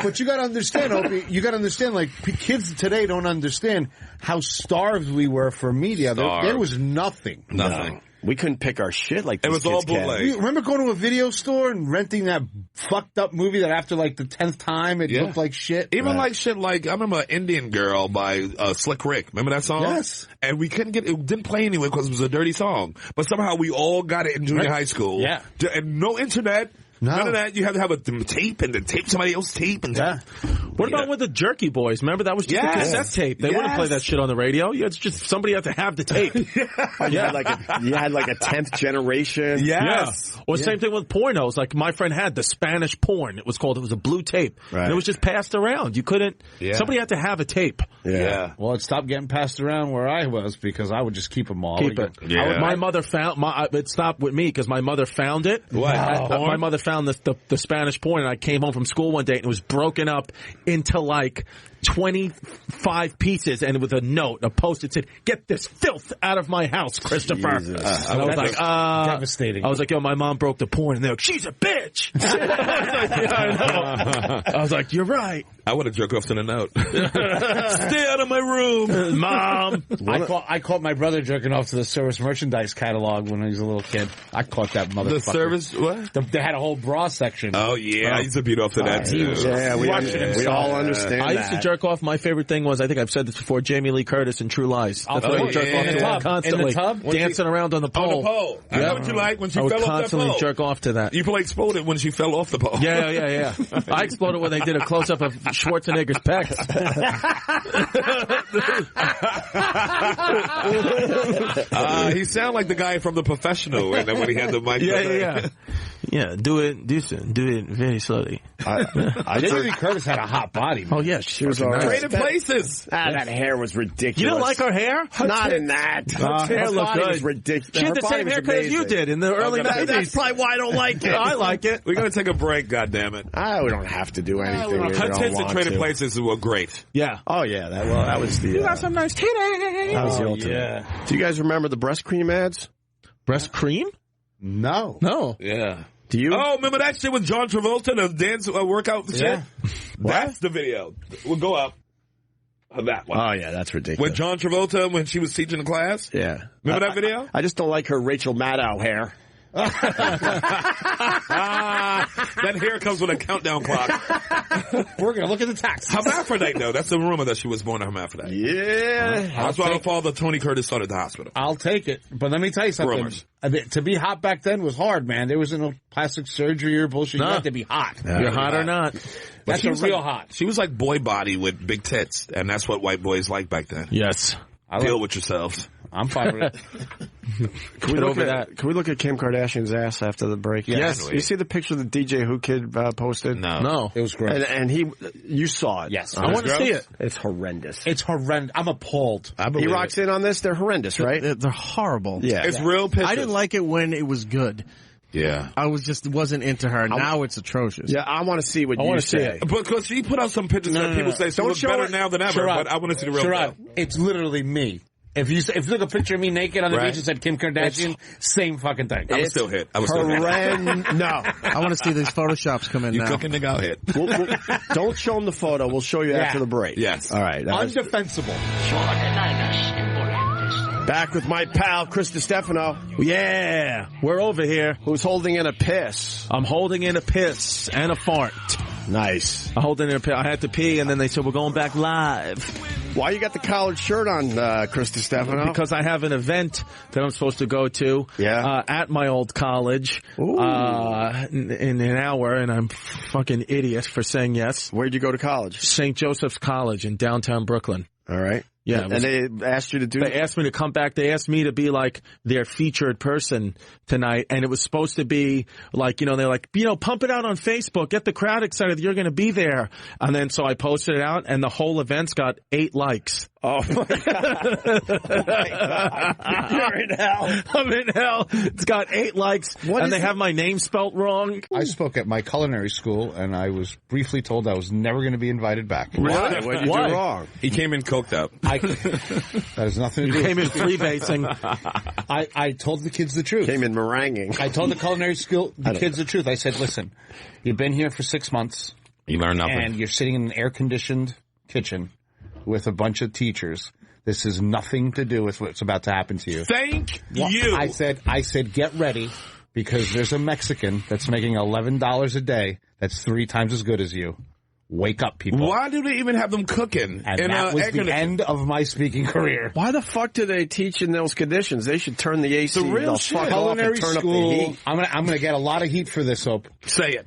But you got to understand, Opie. You got to understand. Like kids today don't understand how starved we were for media. There was nothing. Nothing. No. We couldn't pick our shit like It these was all kids can. bootleg. You remember going to a video store and renting that fucked up movie that after like the 10th time it looked like shit? Even like shit like, I remember Indian Girl by Slick Rick. Remember that song? Yes. And we couldn't get it, didn't play anyway because it was a dirty song. But somehow we all got it in junior high school. Yeah. And no internet. No. None of that. You have to have a tape and then tape somebody else's tape. And What about with the Jerky Boys? Remember, that was just a cassette tape. They wouldn't play that shit on the radio. It's just somebody had to have the tape. You had like a 10th generation. Yes. Or same thing with pornos. Like my friend had the Spanish porn. It was a blue tape. Right. And it was just passed around. You couldn't. Yeah. Somebody had to have a tape. Yeah. Well, it stopped getting passed around where I was because I would just keep them all. Keep it. Yeah. My mother found it stopped with me because my mother found it. What? My mother found the Spanish porn, and I came home from school one day and it was broken up into like 25 pieces, and with a note, a post-it said, "Get this filth out of my house, Christopher." And I was like, devastating. I was like, yo, my mom broke the porn, and they're like, she's a bitch. I was like, yeah, I know. I was like, you're right. I would have jerked off to the note. Stay out of my room, Mom. I caught my brother jerking off to the service merchandise catalog when he was a little kid. I caught that motherfucker. The service, what? They had a whole bra section. Oh, yeah. I used to beat off to that, too. Yeah, we all understand I used to jerk off. My favorite thing was, I think I've said this before, Jamie Lee Curtis in True Lies. That's what I would jerk off to constantly. In the tub? Dancing around on the pole. On the pole. I know what you like when she I would fell off that constantly pole. jerk off to that. You probably exploded when she fell off the pole. Yeah. I exploded when they did a close-up of Schwarzenegger's pecs. He sounded like the guy from The Professional and then when he had the mic. Yeah, do it very slowly. Jamie Lee Curtis had a hot body. Man. Oh, yeah, she was all right. Traded places. That hair was ridiculous. You didn't like her hair? Not in that. Her hair looked body good. was ridiculous. She had the same haircut as you did in the early 90s. That's probably why I don't like it. I like it. We're going to take a break, goddammit. We don't have to do anything. Her tits and Traded Places were great. Yeah. Oh, yeah. That was the... You got some nice titties. That was the ultimate. Yeah. Do you guys remember the breast cream ads? Breast cream? No. Yeah. Do you? Oh, remember that shit with John Travolta, the dance workout shit? Yeah. That's the video. We'll go up. That one. Oh, yeah, that's ridiculous. With John Travolta when she was teaching the class? Yeah. Remember that video? I just don't like her Rachel Maddow hair. That hair comes with a countdown clock. We're going to look at the tax. Hermaphrodite, though. That's the rumor that she was born a hermaphrodite. Yeah. That's why her father, Tony Curtis, started the hospital. I'll take it. But let me tell you something. Rumors. To be hot back then was hard, man. There wasn't no plastic surgery or bullshit. You had to be hot. You're hot or not. That's she a was real like, hot. She was like boy body with big tits, and that's what white boys like back then. Yes. Deal with yourselves. I'm fine with it. Can we look at Kim Kardashian's ass after the break? Yes. You see the picture the DJ Who Kid posted? No. It was gross. And you saw it. Yes. I want to see it. It's horrendous. It's horrendous. I'm appalled. He rocks in on this. They're horrendous, right? They're horrible. Yeah. It's real pictures. I didn't like it when it was good. Yeah. I wasn't into her. Now it's atrocious. Yeah, I want to see what you say. Because she put out some pictures that people say she looks better now than ever, but I want to see the real Sherrod, it's literally me. If you took a picture of me naked on the beach and said Kim Kardashian, same fucking thing. I was still hit. I was still hit. No. I want to see these Photoshops come in You now. cooking nigga, I'll hit. Don't show them the photo. We'll show you after the break. Yes. All right. Undefensible. Back with my pal, Chris Distefano, Yeah. We're over here. who's holding in a piss. I'm holding in a piss and a fart. Nice. I had to pee, and then they said, we're going back live. Why you got the collared shirt on, Chris Distefano? Because I have an event that I'm supposed to go to at my old college in an hour, and I'm fucking idiot for saying yes. Where'd you go to college? St. Joseph's College in downtown Brooklyn. All right. Yeah. And they asked you to do. They asked me to come back. They asked me to be like their featured person tonight, and it was supposed to be like, they're like, pump it out on Facebook, get the crowd excited that you're going to be there. And then so I posted it out, and the whole event's got 8 likes. Oh my God. Oh my God. You're in hell. I'm in hell. It's got 8 likes, and they have my name spelt wrong. I spoke at my culinary school, and I was briefly told I was never going to be invited back. Why? What did you do wrong? He came in coked up. That has nothing to do You with came in freebasing. I told the kids the truth. Came in meringuing. I told the culinary school kids the truth. I said, listen, you've been here for 6 months. You learn nothing. And you're sitting in an air-conditioned kitchen with a bunch of teachers. This has nothing to do with what's about to happen to you. Thank you. I said, get ready, because there's a Mexican that's making $11 a day that's 3 times as good as you. Wake up, people. Why do they even have them cooking? And that was the end of my speaking career. Why the fuck do they teach in those conditions? They should turn the AC The real the shit. fuck off and Culinary turn school, up the heat. I'm gonna get a lot of heat for this, Hope. Say it.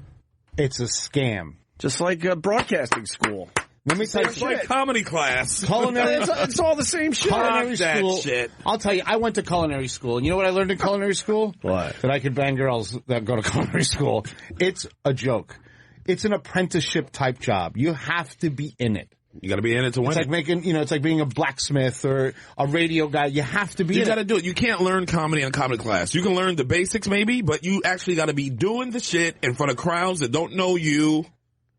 It's a scam. Just like broadcasting school. Let me tell you, It's like comedy class. culinary. It's all the same shit. Culinary that school. shit. I'll tell you, I went to culinary school, and you know what I learned in culinary school? What? That I could bang girls that go to culinary school. It's a joke. It's an apprenticeship type job. You have to be in it. You got to be in it to win. It's like making, it's like being a blacksmith or a radio guy. You have to be You in got to it. do it. You can't learn comedy in a comedy class. You can learn the basics maybe, but you actually got to be doing the shit in front of crowds that don't know you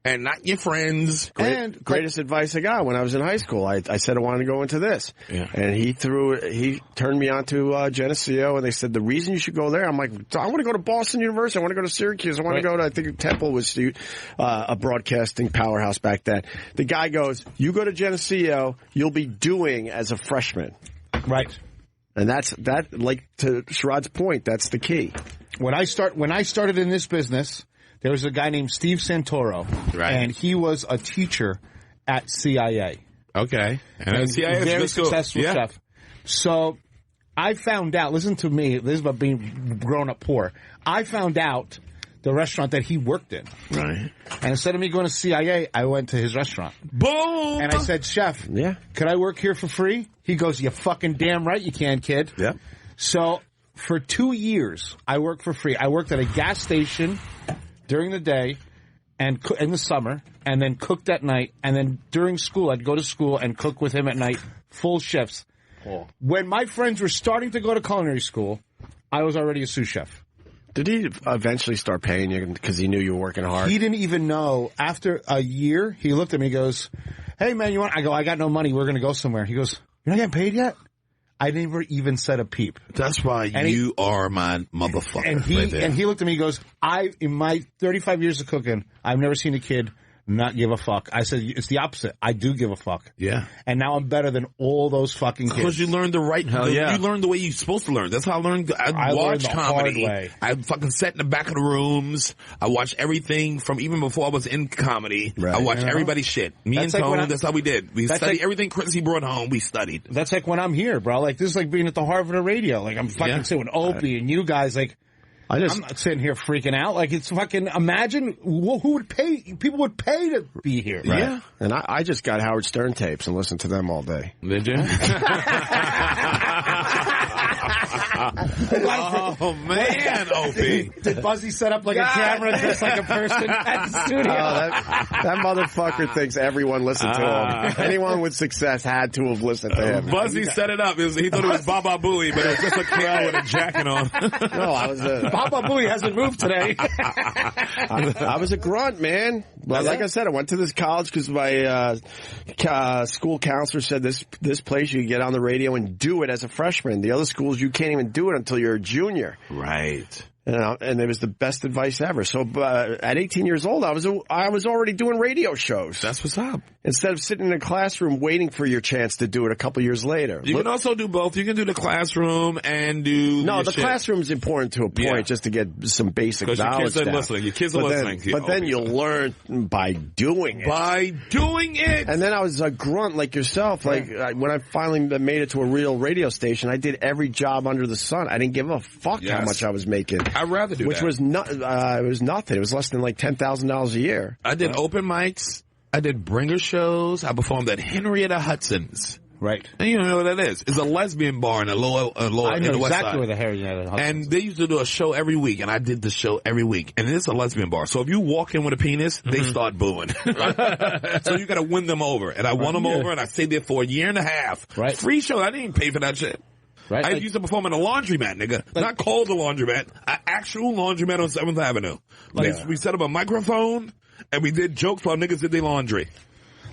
and not your friends. Greatest advice I got when I was in high school. I said I wanted to go into this. Yeah. And he turned me on to Geneseo, and they said, the reason you should go there, I'm like, I want to go to Boston University. I want to go to Syracuse. I want to go to, I think Temple was a broadcasting powerhouse back then. The guy goes, you go to Geneseo, you'll be doing as a freshman. Right. And that, like to Sherrod's point, that's the key. When I started in this business, there was a guy named Steve Santoro. Right. And he was a teacher at CIA. Okay. And CIA is very good school. successful chef. So I found out, listen to me, this is about being grown up poor. I found out the restaurant that he worked in. Right. And instead of me going to CIA, I went to his restaurant. Boom! And I said, Chef, could I work here for free? He goes, you fucking damn right you can, kid. Yeah. So for 2 years, I worked for free. I worked at a gas station during the day and in the summer, and then cooked at night. And then during school, I'd go to school and cook with him at night, full shifts. Oh. When my friends were starting to go to culinary school, I was already a sous chef. Did he eventually start paying you because he knew you were working hard? He didn't even know. After a year, he looked at me and goes, hey, man, you want? I go, I got no money. We're going to go somewhere. He goes, you're not getting paid yet? I never even said a peep. That's why you are my motherfucker. And he looked at me and goes, in my 35 years of cooking, I've never seen a kid not give a fuck. I said, it's the opposite. I do give a fuck. Yeah. And now I'm better than all those fucking kids. Because you learned you learned the way you're supposed to learn. That's how I learned. I watched comedy. Hard way. I fucking sat in the back of the rooms. I watched everything from even before I was in comedy. Right. I watched everybody's shit. Me That's and like Tone, that's how we did. We studied everything Chrissy brought home. We studied. That's like when I'm here, bro. Like, this is like being at the Harvard of radio. Like, I'm fucking sitting with Opie and you guys, like, I'm not sitting here freaking out. Like, it's fucking, imagine who would pay, people would pay to be here. Right. Yeah. And I just got Howard Stern tapes and listened to them all day. Did you? Oh, man, Opie. Did Buzzy set up like a camera just like a person at the studio? That motherfucker thinks everyone listened to him. Anyone with success had to have listened to him. Buzzy set it up. He thought it was Baba Booey, but it was just a camera with a jacket on. No, I was Baba Booey hasn't moved today. I was a grunt, man. But like I said, I went to this college because my school counselor said this place you can get on the radio and do it as a freshman. The other schools you can't even do it until you're a junior. Right. And it was the best advice ever. So at 18 years old, I was already doing radio shows. That's what's up. Instead of sitting in a classroom waiting for your chance to do it a couple years later. You can also do both. You can do the classroom and do the classroom is important to a point just to get some basic knowledge. Because your kids are listening. But then you'll learn by doing it. By doing it. And then I was a grunt like yourself. Like when I finally made it to a real radio station, I did every job under the sun. I didn't give a fuck how much I was making. I'd rather do Which that. was not. It was nothing. It was less than like $10,000 a year. I did open mics. I did bringer shows. I performed at Henrietta Hudson's. Right. And you don't know what that is. It's a lesbian bar in the lower I in know the west exactly side. where the Harry is. And they used to do a show every week, and I did the show every week. And it's a lesbian bar. So if you walk in with a penis, they start booing. So you got to win them over. And I won them over, and I stayed there for a year and a half. Right. Free show. I didn't even pay for that shit. Right. I used to perform in a laundromat, nigga. Not called a laundromat. An actual laundromat on 7th Avenue. We set up a microphone, and we did jokes while niggas did their laundry.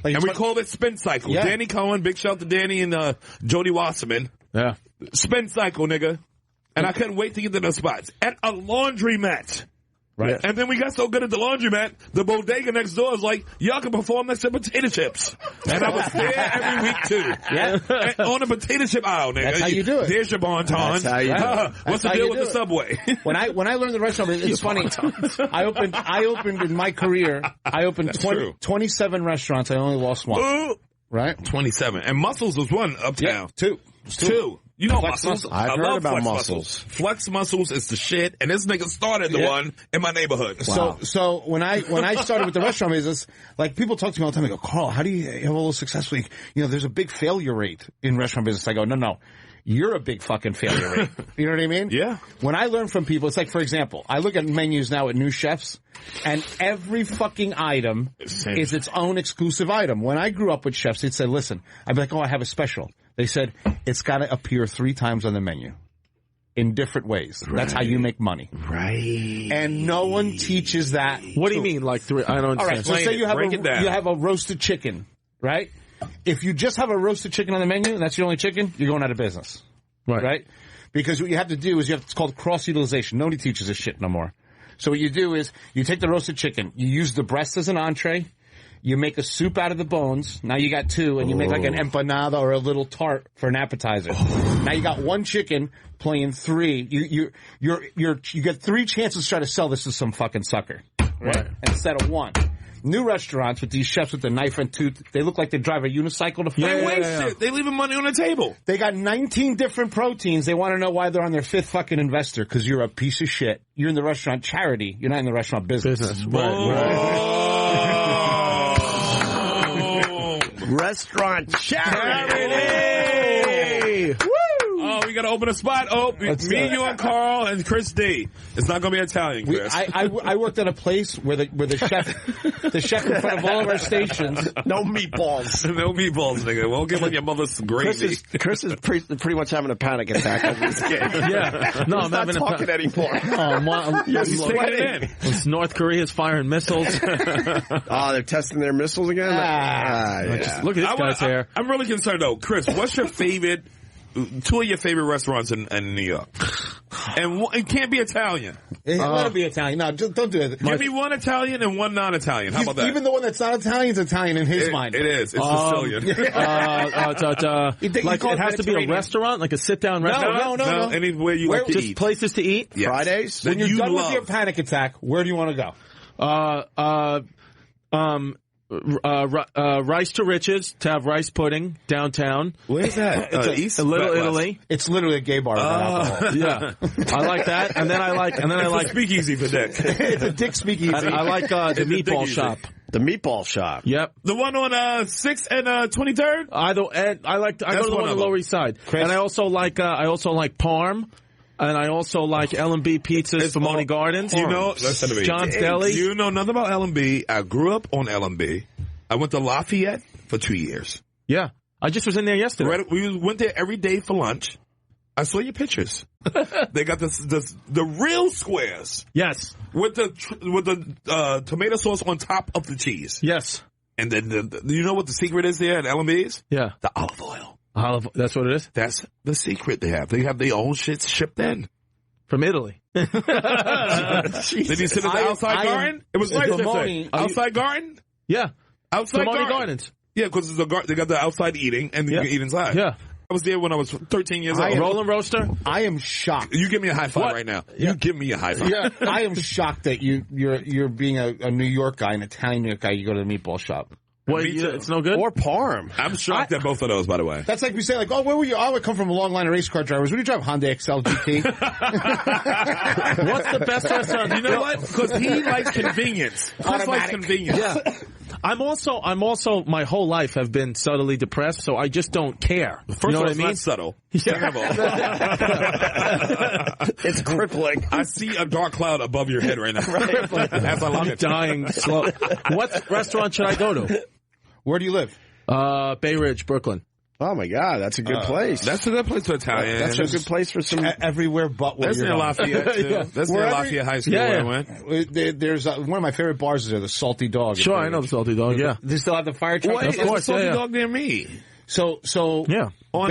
And we called it Spin Cycle. Yeah. Danny Cohen, big shout to Danny and Jody Wasserman. Yeah. Spin Cycle, nigga. And I couldn't wait to get to those spots. At a laundromat. Right. And then we got so good at the laundromat, the bodega next door is like, y'all can perform next to potato chips. And I was there every week, too. Yeah. And on the potato chip aisle, nigga. That's how you do it. There's your bon ton. That's how you do it. What's the how deal you with do the it. Subway? When I learned the restaurant, it's funny. I opened in my career. I opened 27 restaurants. I only lost one. Right? 27. And Muscles was one uptown. Two. You know Flex Muscles? Muscle. I've I heard love about Flex Muscles. Flex Muscles is the shit, and this nigga started the one in my neighborhood. So when I started with the restaurant business, like people talk to me all the time. They go, Carl, how do you have all those successfully? You know, there's a big failure rate in restaurant business. I go, no. You're a big fucking failure rate. You know what I mean? Yeah. When I learn from people, it's like, for example, I look at menus now at new chefs, and every fucking item is its own exclusive item. When I grew up with chefs, they'd say, listen, I'd be like, I have a special. They said, it's got to appear 3 times on the menu in different ways. Right. That's how you make money. Right. And no one teaches that. What do you mean, like 3? I don't understand. All right, so say you have a roasted chicken, right? If you just have a roasted chicken on the menu, and that's your only chicken, you're going out of business. Right? Because what you have to do is it's called cross-utilization. Nobody teaches this shit no more. So what you do is you take the roasted chicken, you use the breast as an entree, you make a soup out of the bones. Now you got 2, and you make like an empanada or a little tart for an appetizer. Now you got 1 chicken playing 3. You get 3 chances to try to sell this to some fucking sucker, right? Instead of 1. New restaurants with these chefs with the knife and tooth, they look like they drive a unicycle to They waste shit. They leaving money on the table. They got 19 different proteins. They want to know why they're on their 5th fucking investor, because you're a piece of shit. You're in the restaurant charity. You're not in the restaurant business. Restaurant charity. Oh, we got to open a spot. Oh, me, you, and Carl, and Chris D. It's not going to be Italian, Chris. I worked at a place where the chef in front of all of our stations. No meatballs. No meatballs, nigga. Won't give on your mother's gravy. Chris is pretty much having a panic attack over this game. Yeah. No, I'm not having talking anymore. He's taking it in. It's North Korea's firing missiles. Oh, they're testing their missiles again? Just look at this guy's hair. I'm really concerned, though. Chris, what's your favorite... 2 of your favorite restaurants in New York, and it can't be Italian. It gotta be Italian. No, just don't do it. Give me 1 Italian and 1 non-Italian. How about that? Even the one that's not Italian is Italian in his mind. It is. It's Sicilian. Like it has to be a restaurant, like a sit-down restaurant. No. Anywhere you like to Just eat. places to eat. Yes. Fridays? When you're done with your panic attack, where do you want to go? Rice to Riches to have rice pudding downtown. Where's that? East, Little West. Italy. It's literally a gay bar without alcohol. Yeah, I like that. And then I like speakeasy for Dick. It's a dick speakeasy. I like the meatball shop. The meatball shop. Yep. The one on 6th and 23rd. I go to the one on the Lower East Side, and I also like Parm. And I also like L&B Pizzas for Money Gardens. You know, listen to me. John's Deli. You know nothing about L&B. I grew up on L&B. I went to Lafayette for 2 years. Yeah. I just was in there yesterday. We went there every day for lunch. I saw your pictures. They got the real squares. Yes. With the tomato sauce on top of the cheese. Yes. And then you know what the secret is there at L&B's? Yeah. The olive oil. That's what it is? That's the secret they have. They have their own shit shipped in. From Italy. Did you sit at the outside garden? It was nice yesterday. Outside garden? Yeah. Outside Money garden. Gardens. Yeah, because they got the outside eating, and you can eat inside. Yeah. I was there when I was 13 years old. Rolling Roaster? I am shocked. You give me a high five right now. Yeah. You give me a high five. Yeah, I am shocked that you're being a New York guy, an Italian New York guy. You go to the meatball shop. What, it's no good? Or Parm. I'm shocked at both of those, by the way. That's like we say, like, oh, where were you? Oh, I come from a long line of race car drivers. What do you drive? Honda XL GT. What's the best restaurant? You know what? Because he likes convenience. Chris likes convenience. Yeah. I'm also my whole life have been subtly depressed, so I just don't care. First you know of all, what I it's mean? not subtle. Yeah. It's crippling. I see a dark cloud above your head right now. As I look I'm at you. dying slow. What restaurant should I go to? Where do you live? Bay Ridge, Brooklyn. Oh my God, that's a good place. That's a good place for Italian. That's a good place for some. Everywhere but where That's you're near going. Lafayette, too. Yeah. That's near Lafayette High School where I went. There's one of my favorite bars is there, the Salty Dog. Sure, I know the Salty Dog. Yeah. They still have the fire truck. Wait, Of course, there's a yeah. dog near me. So Yeah. On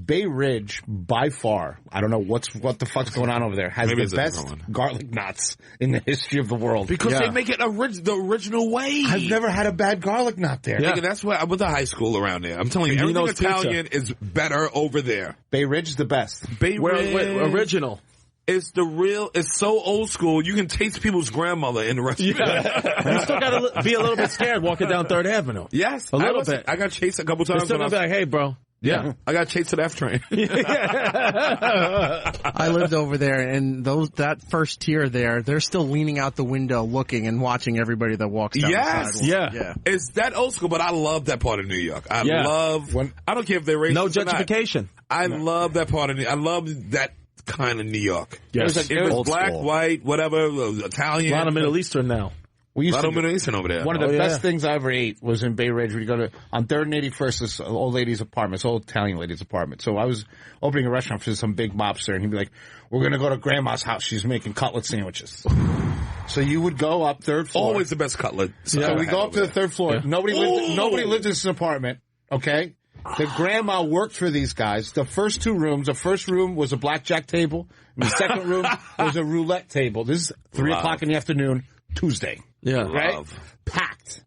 Bay Ridge, by far, I don't know what the fuck's going on over there, has Maybe the it's a best different one. garlic knots in the history of the world. Because they make it the original way. I've never had a bad garlic knot there. Yeah. Nigga, that's why I went to high school around there. I'm telling you, everything Nino's Pizza. Italian is better over there. Bay Ridge is the best. Bay Ridge Original. is the real. It's so old school. You can taste people's grandmother in the restaurant. You still got to be a little bit scared walking down 3rd Avenue. Yes, A little bit. I got chased a couple They're times. still going to be like, hey, bro. Yeah, I got chased to the F train. I lived over there, and that first tier there, they're still leaning out the window, looking and watching everybody that walks down Yes. the sidewalk. Yeah. It's that old school, but I love that part of New York. I Yeah. love. I don't care if they're racist. No or not. gentrification. I love that part of New. I love that kind of New York. Yes. If it's Old black, school. white, whatever, Italian. A lot of Middle Eastern now. We A used lot to of Middle Eastern over there. One of the Oh, yeah. best things I ever ate was in Bay Ridge. We'd go to, on 3rd and 81st, this old lady's apartment, this old Italian lady's apartment. So I was opening a restaurant for some big mobster, and he'd be like, we're going to go to Grandma's house. She's making cutlet sandwiches. So you would go up 3rd floor. Always the best cutlet. So we go up to the 3rd floor. Yeah. Nobody lived in this apartment, okay? The grandma worked for these guys. The first 2 rooms, the first room was a blackjack table, and the second room was a roulette table. This is 3 o'clock in the afternoon, Tuesday. Yeah. Right? Packed.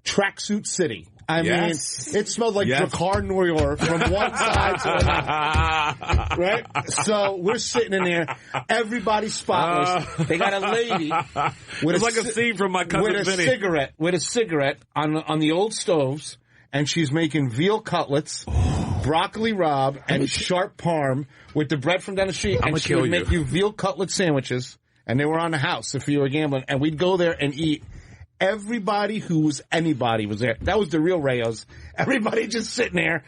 Tracksuit City. I mean, it smelled like Drakkar Noyor from one side to another. Right? So we're sitting in there, everybody's spotless. They got a lady with It's like a scene from My Cousin Vinny. with a cigarette on the old stoves, and she's making veal cutlets, broccoli rabe, and sharp parm with the bread from down the street. And she would make you veal cutlet sandwiches. And they were on the house if you were gambling. And we'd go there and eat. Everybody who was anybody was there. That was the real Rayos. Everybody just sitting up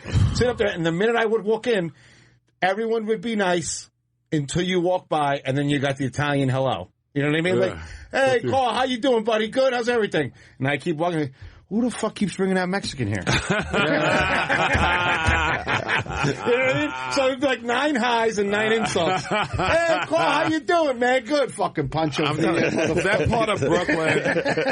there. And the minute I would walk in, everyone would be nice until you walk by, and then you got the Italian hello. You know what I mean? Like, hey, Carl, how you doing, buddy? Good. How's everything? And I keep walking. Who the fuck keeps bringing that Mexican here? You know what I mean? So it'd be like 9 highs and 9 insults. Hey, Carl, how you doing, man? Good. Fucking punch him. That part of Brooklyn.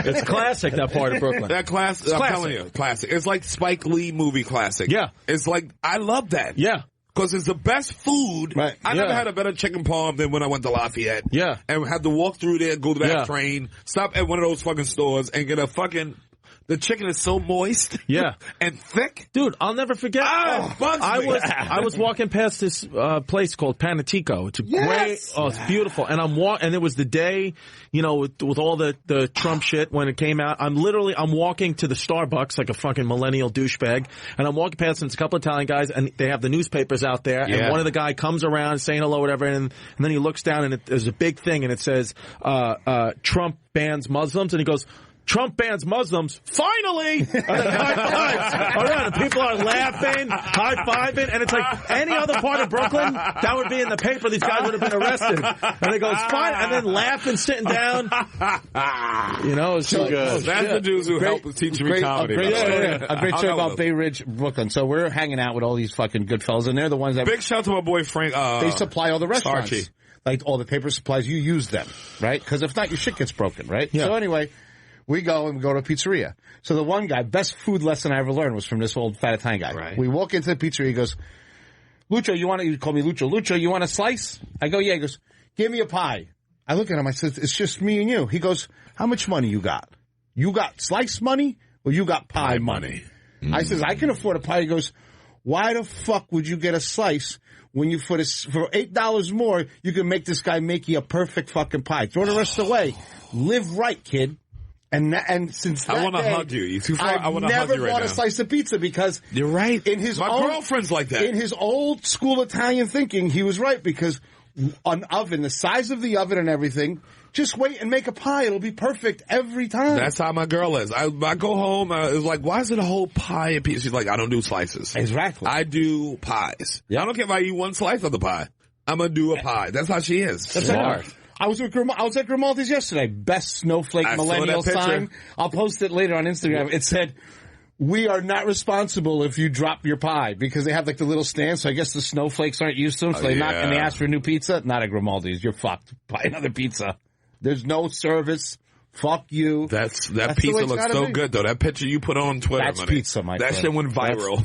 It's classic, that part of Brooklyn. That class, I'm telling you, classic. It's like Spike Lee movie classic. Yeah. It's like, I love that. Yeah. Because it's the best food. Right. I never had a better chicken parm than when I went to Lafayette. Yeah. And had to walk through there, go to that train, stop at one of those fucking stores and get a fucking... The chicken is so moist. Yeah. And thick. Dude, I'll never forget. I was walking past this place called Panatico. It's a great, it's beautiful. And and it was the day, you know, with all the Trump shit when it came out. I'm walking to the Starbucks like a fucking millennial douchebag. And I'm walking past, and it's a couple of Italian guys, and they have the newspapers out there. Yeah. And one of the guy comes around saying hello, whatever. And then he looks down, and there's a big thing, and it says, Trump bans Muslims. And he goes, Trump bans Muslims. Finally! And then high fives. All right, and people are laughing, high-fiving, and it's like any other part of Brooklyn, that would be in the paper. These guys would have been arrested. And it goes, fine, and then laughing, sitting down. You know, it's so good. That's the dudes who help with teaching me comedy. A great story about Bay Ridge, Brooklyn. So we're hanging out with all these fucking good fellas, and they're the ones that... Big shout out to my boy Frank. They supply all the restaurants. Archie. Like all the paper supplies, you use them, right? Because if not, your shit gets broken, right? Yeah. So anyway... We go to a pizzeria. So the one guy, best food lesson I ever learned was from this old fat Italian guy. Right. We walk into the pizzeria, he goes, Lucho, you call me Lucho. Lucho, you want a slice? I go, yeah. He goes, give me a pie. I look at him, I said, it's just me and you. He goes, how much money you got? You got slice money or you got pie money? I says, I can afford a pie. He goes, why the fuck would you get a slice when you, for $8 more, you can make this guy make you a perfect fucking pie? Throw the rest away. Live right, kid. And since that I want to day, hug you. You too far? I I've want to hug never you right bought now. a slice of pizza because You're right. In his My girlfriend's like that. In his old school Italian thinking, he was right because an oven, the size of the oven and everything, Just wait and make a pie. It'll be perfect every time. That's how my girl is. I go home, it's like, why is it a whole pie and piece? She's like, I don't do slices. Exactly. I do pies. Yeah. I don't care if I eat one slice of the pie. I'm going to do a pie. That's how she is. That's smart. I was at Grimaldi's yesterday. Best snowflake millennial sign. I'll post it later on Instagram. It said, we are not responsible if you drop your pie, because they have like the little stand. So I guess the snowflakes aren't used to them. So and they ask for a new pizza. Not at Grimaldi's. You're fucked. Buy another pizza. There's no service. Fuck you. That pizza looks so good, though. That picture you put on Twitter, that's pizza, my friend. That shit went viral.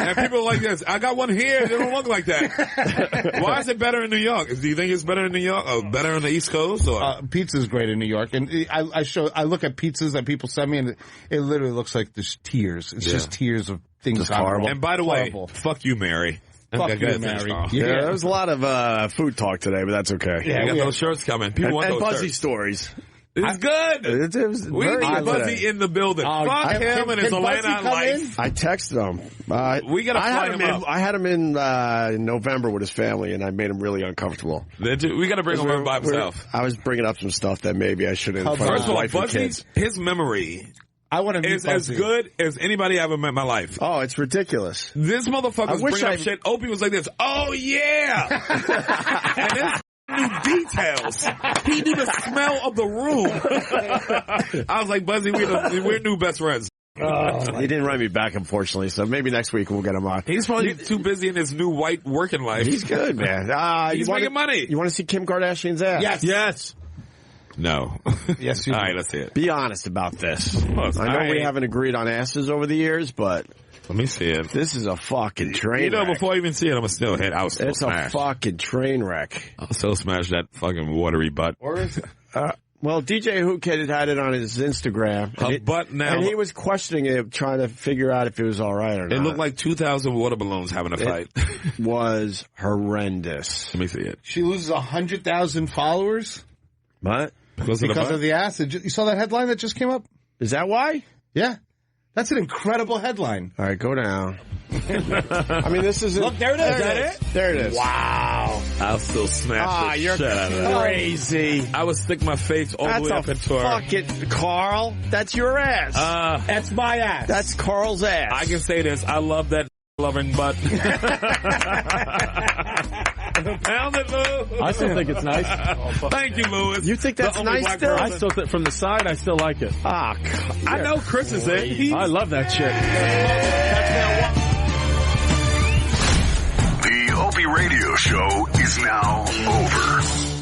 And people are like this. I got one here. They don't look like that. Why is it better in New York? Do you think it's better in New York or better on the East Coast? Or? Pizza's great in New York. And I look at pizzas that people send me, and it literally looks like there's tears. It's just tears of things. Just horrible. And by the way, fuck you, Mary. Fuck you, Mary. Yeah, there was a lot of food talk today, but that's okay. Yeah, we got those shirts coming. People want those Buzzy shirts. Stories. It's good. It was we need Buzzy in the building. Fuck him and his Atlanta life. I texted him. We got to fly him up. I had him in November with his family, and I made him really uncomfortable. We got to bring him in by himself. I was bringing up some stuff that maybe I shouldn't. First of all, Buzzy, his memory is as good as anybody I ever met in my life. Oh, it's ridiculous. This motherfucker's bringing up shit. Opie was like this. Oh, yeah. And this knew details. He knew the smell of the room. I was like, Buzzy, we're new best friends. He didn't write me back, unfortunately, so maybe next week we'll get him on. He's probably too busy in his new white working life. He's good, man. He's making money. You want to see Kim Kardashian's ass? Yes. No. Yes, you do. All right, let's see it. Be honest about this. I know we haven't agreed on asses over the years, but let me see it. This is a fucking train wreck. Before I even see it, I'm going to still hit. It's a fucking train wreck. I'll still smash that fucking watery butt. Or is it? Well, DJ Who Kid had it on his Instagram. Butt now. And he was questioning it, trying to figure out if it was all right or not. It looked like 2,000 water balloons having a fight. It was horrendous. Let me see it. She loses 100,000 followers. What? Because of the acid. You saw that headline that just came up? Is that why? Yeah. That's an incredible headline. All right, go down. I mean, this is... Look, there it is. Is that it? There it is. Wow. I'll still smash the shit out of that. Crazy. I would stick my face all the way up into her. Fuck it, Carl. That's your ass. That's my ass. That's Carl's ass. I can say this. I love that loving butt. Pound it, Lou. I still think it's nice. Thank you, Louis. You think that's nice still? I still think from the side, I still like it. I know Chris is it. I love that shit. The Opie Radio Show is now over.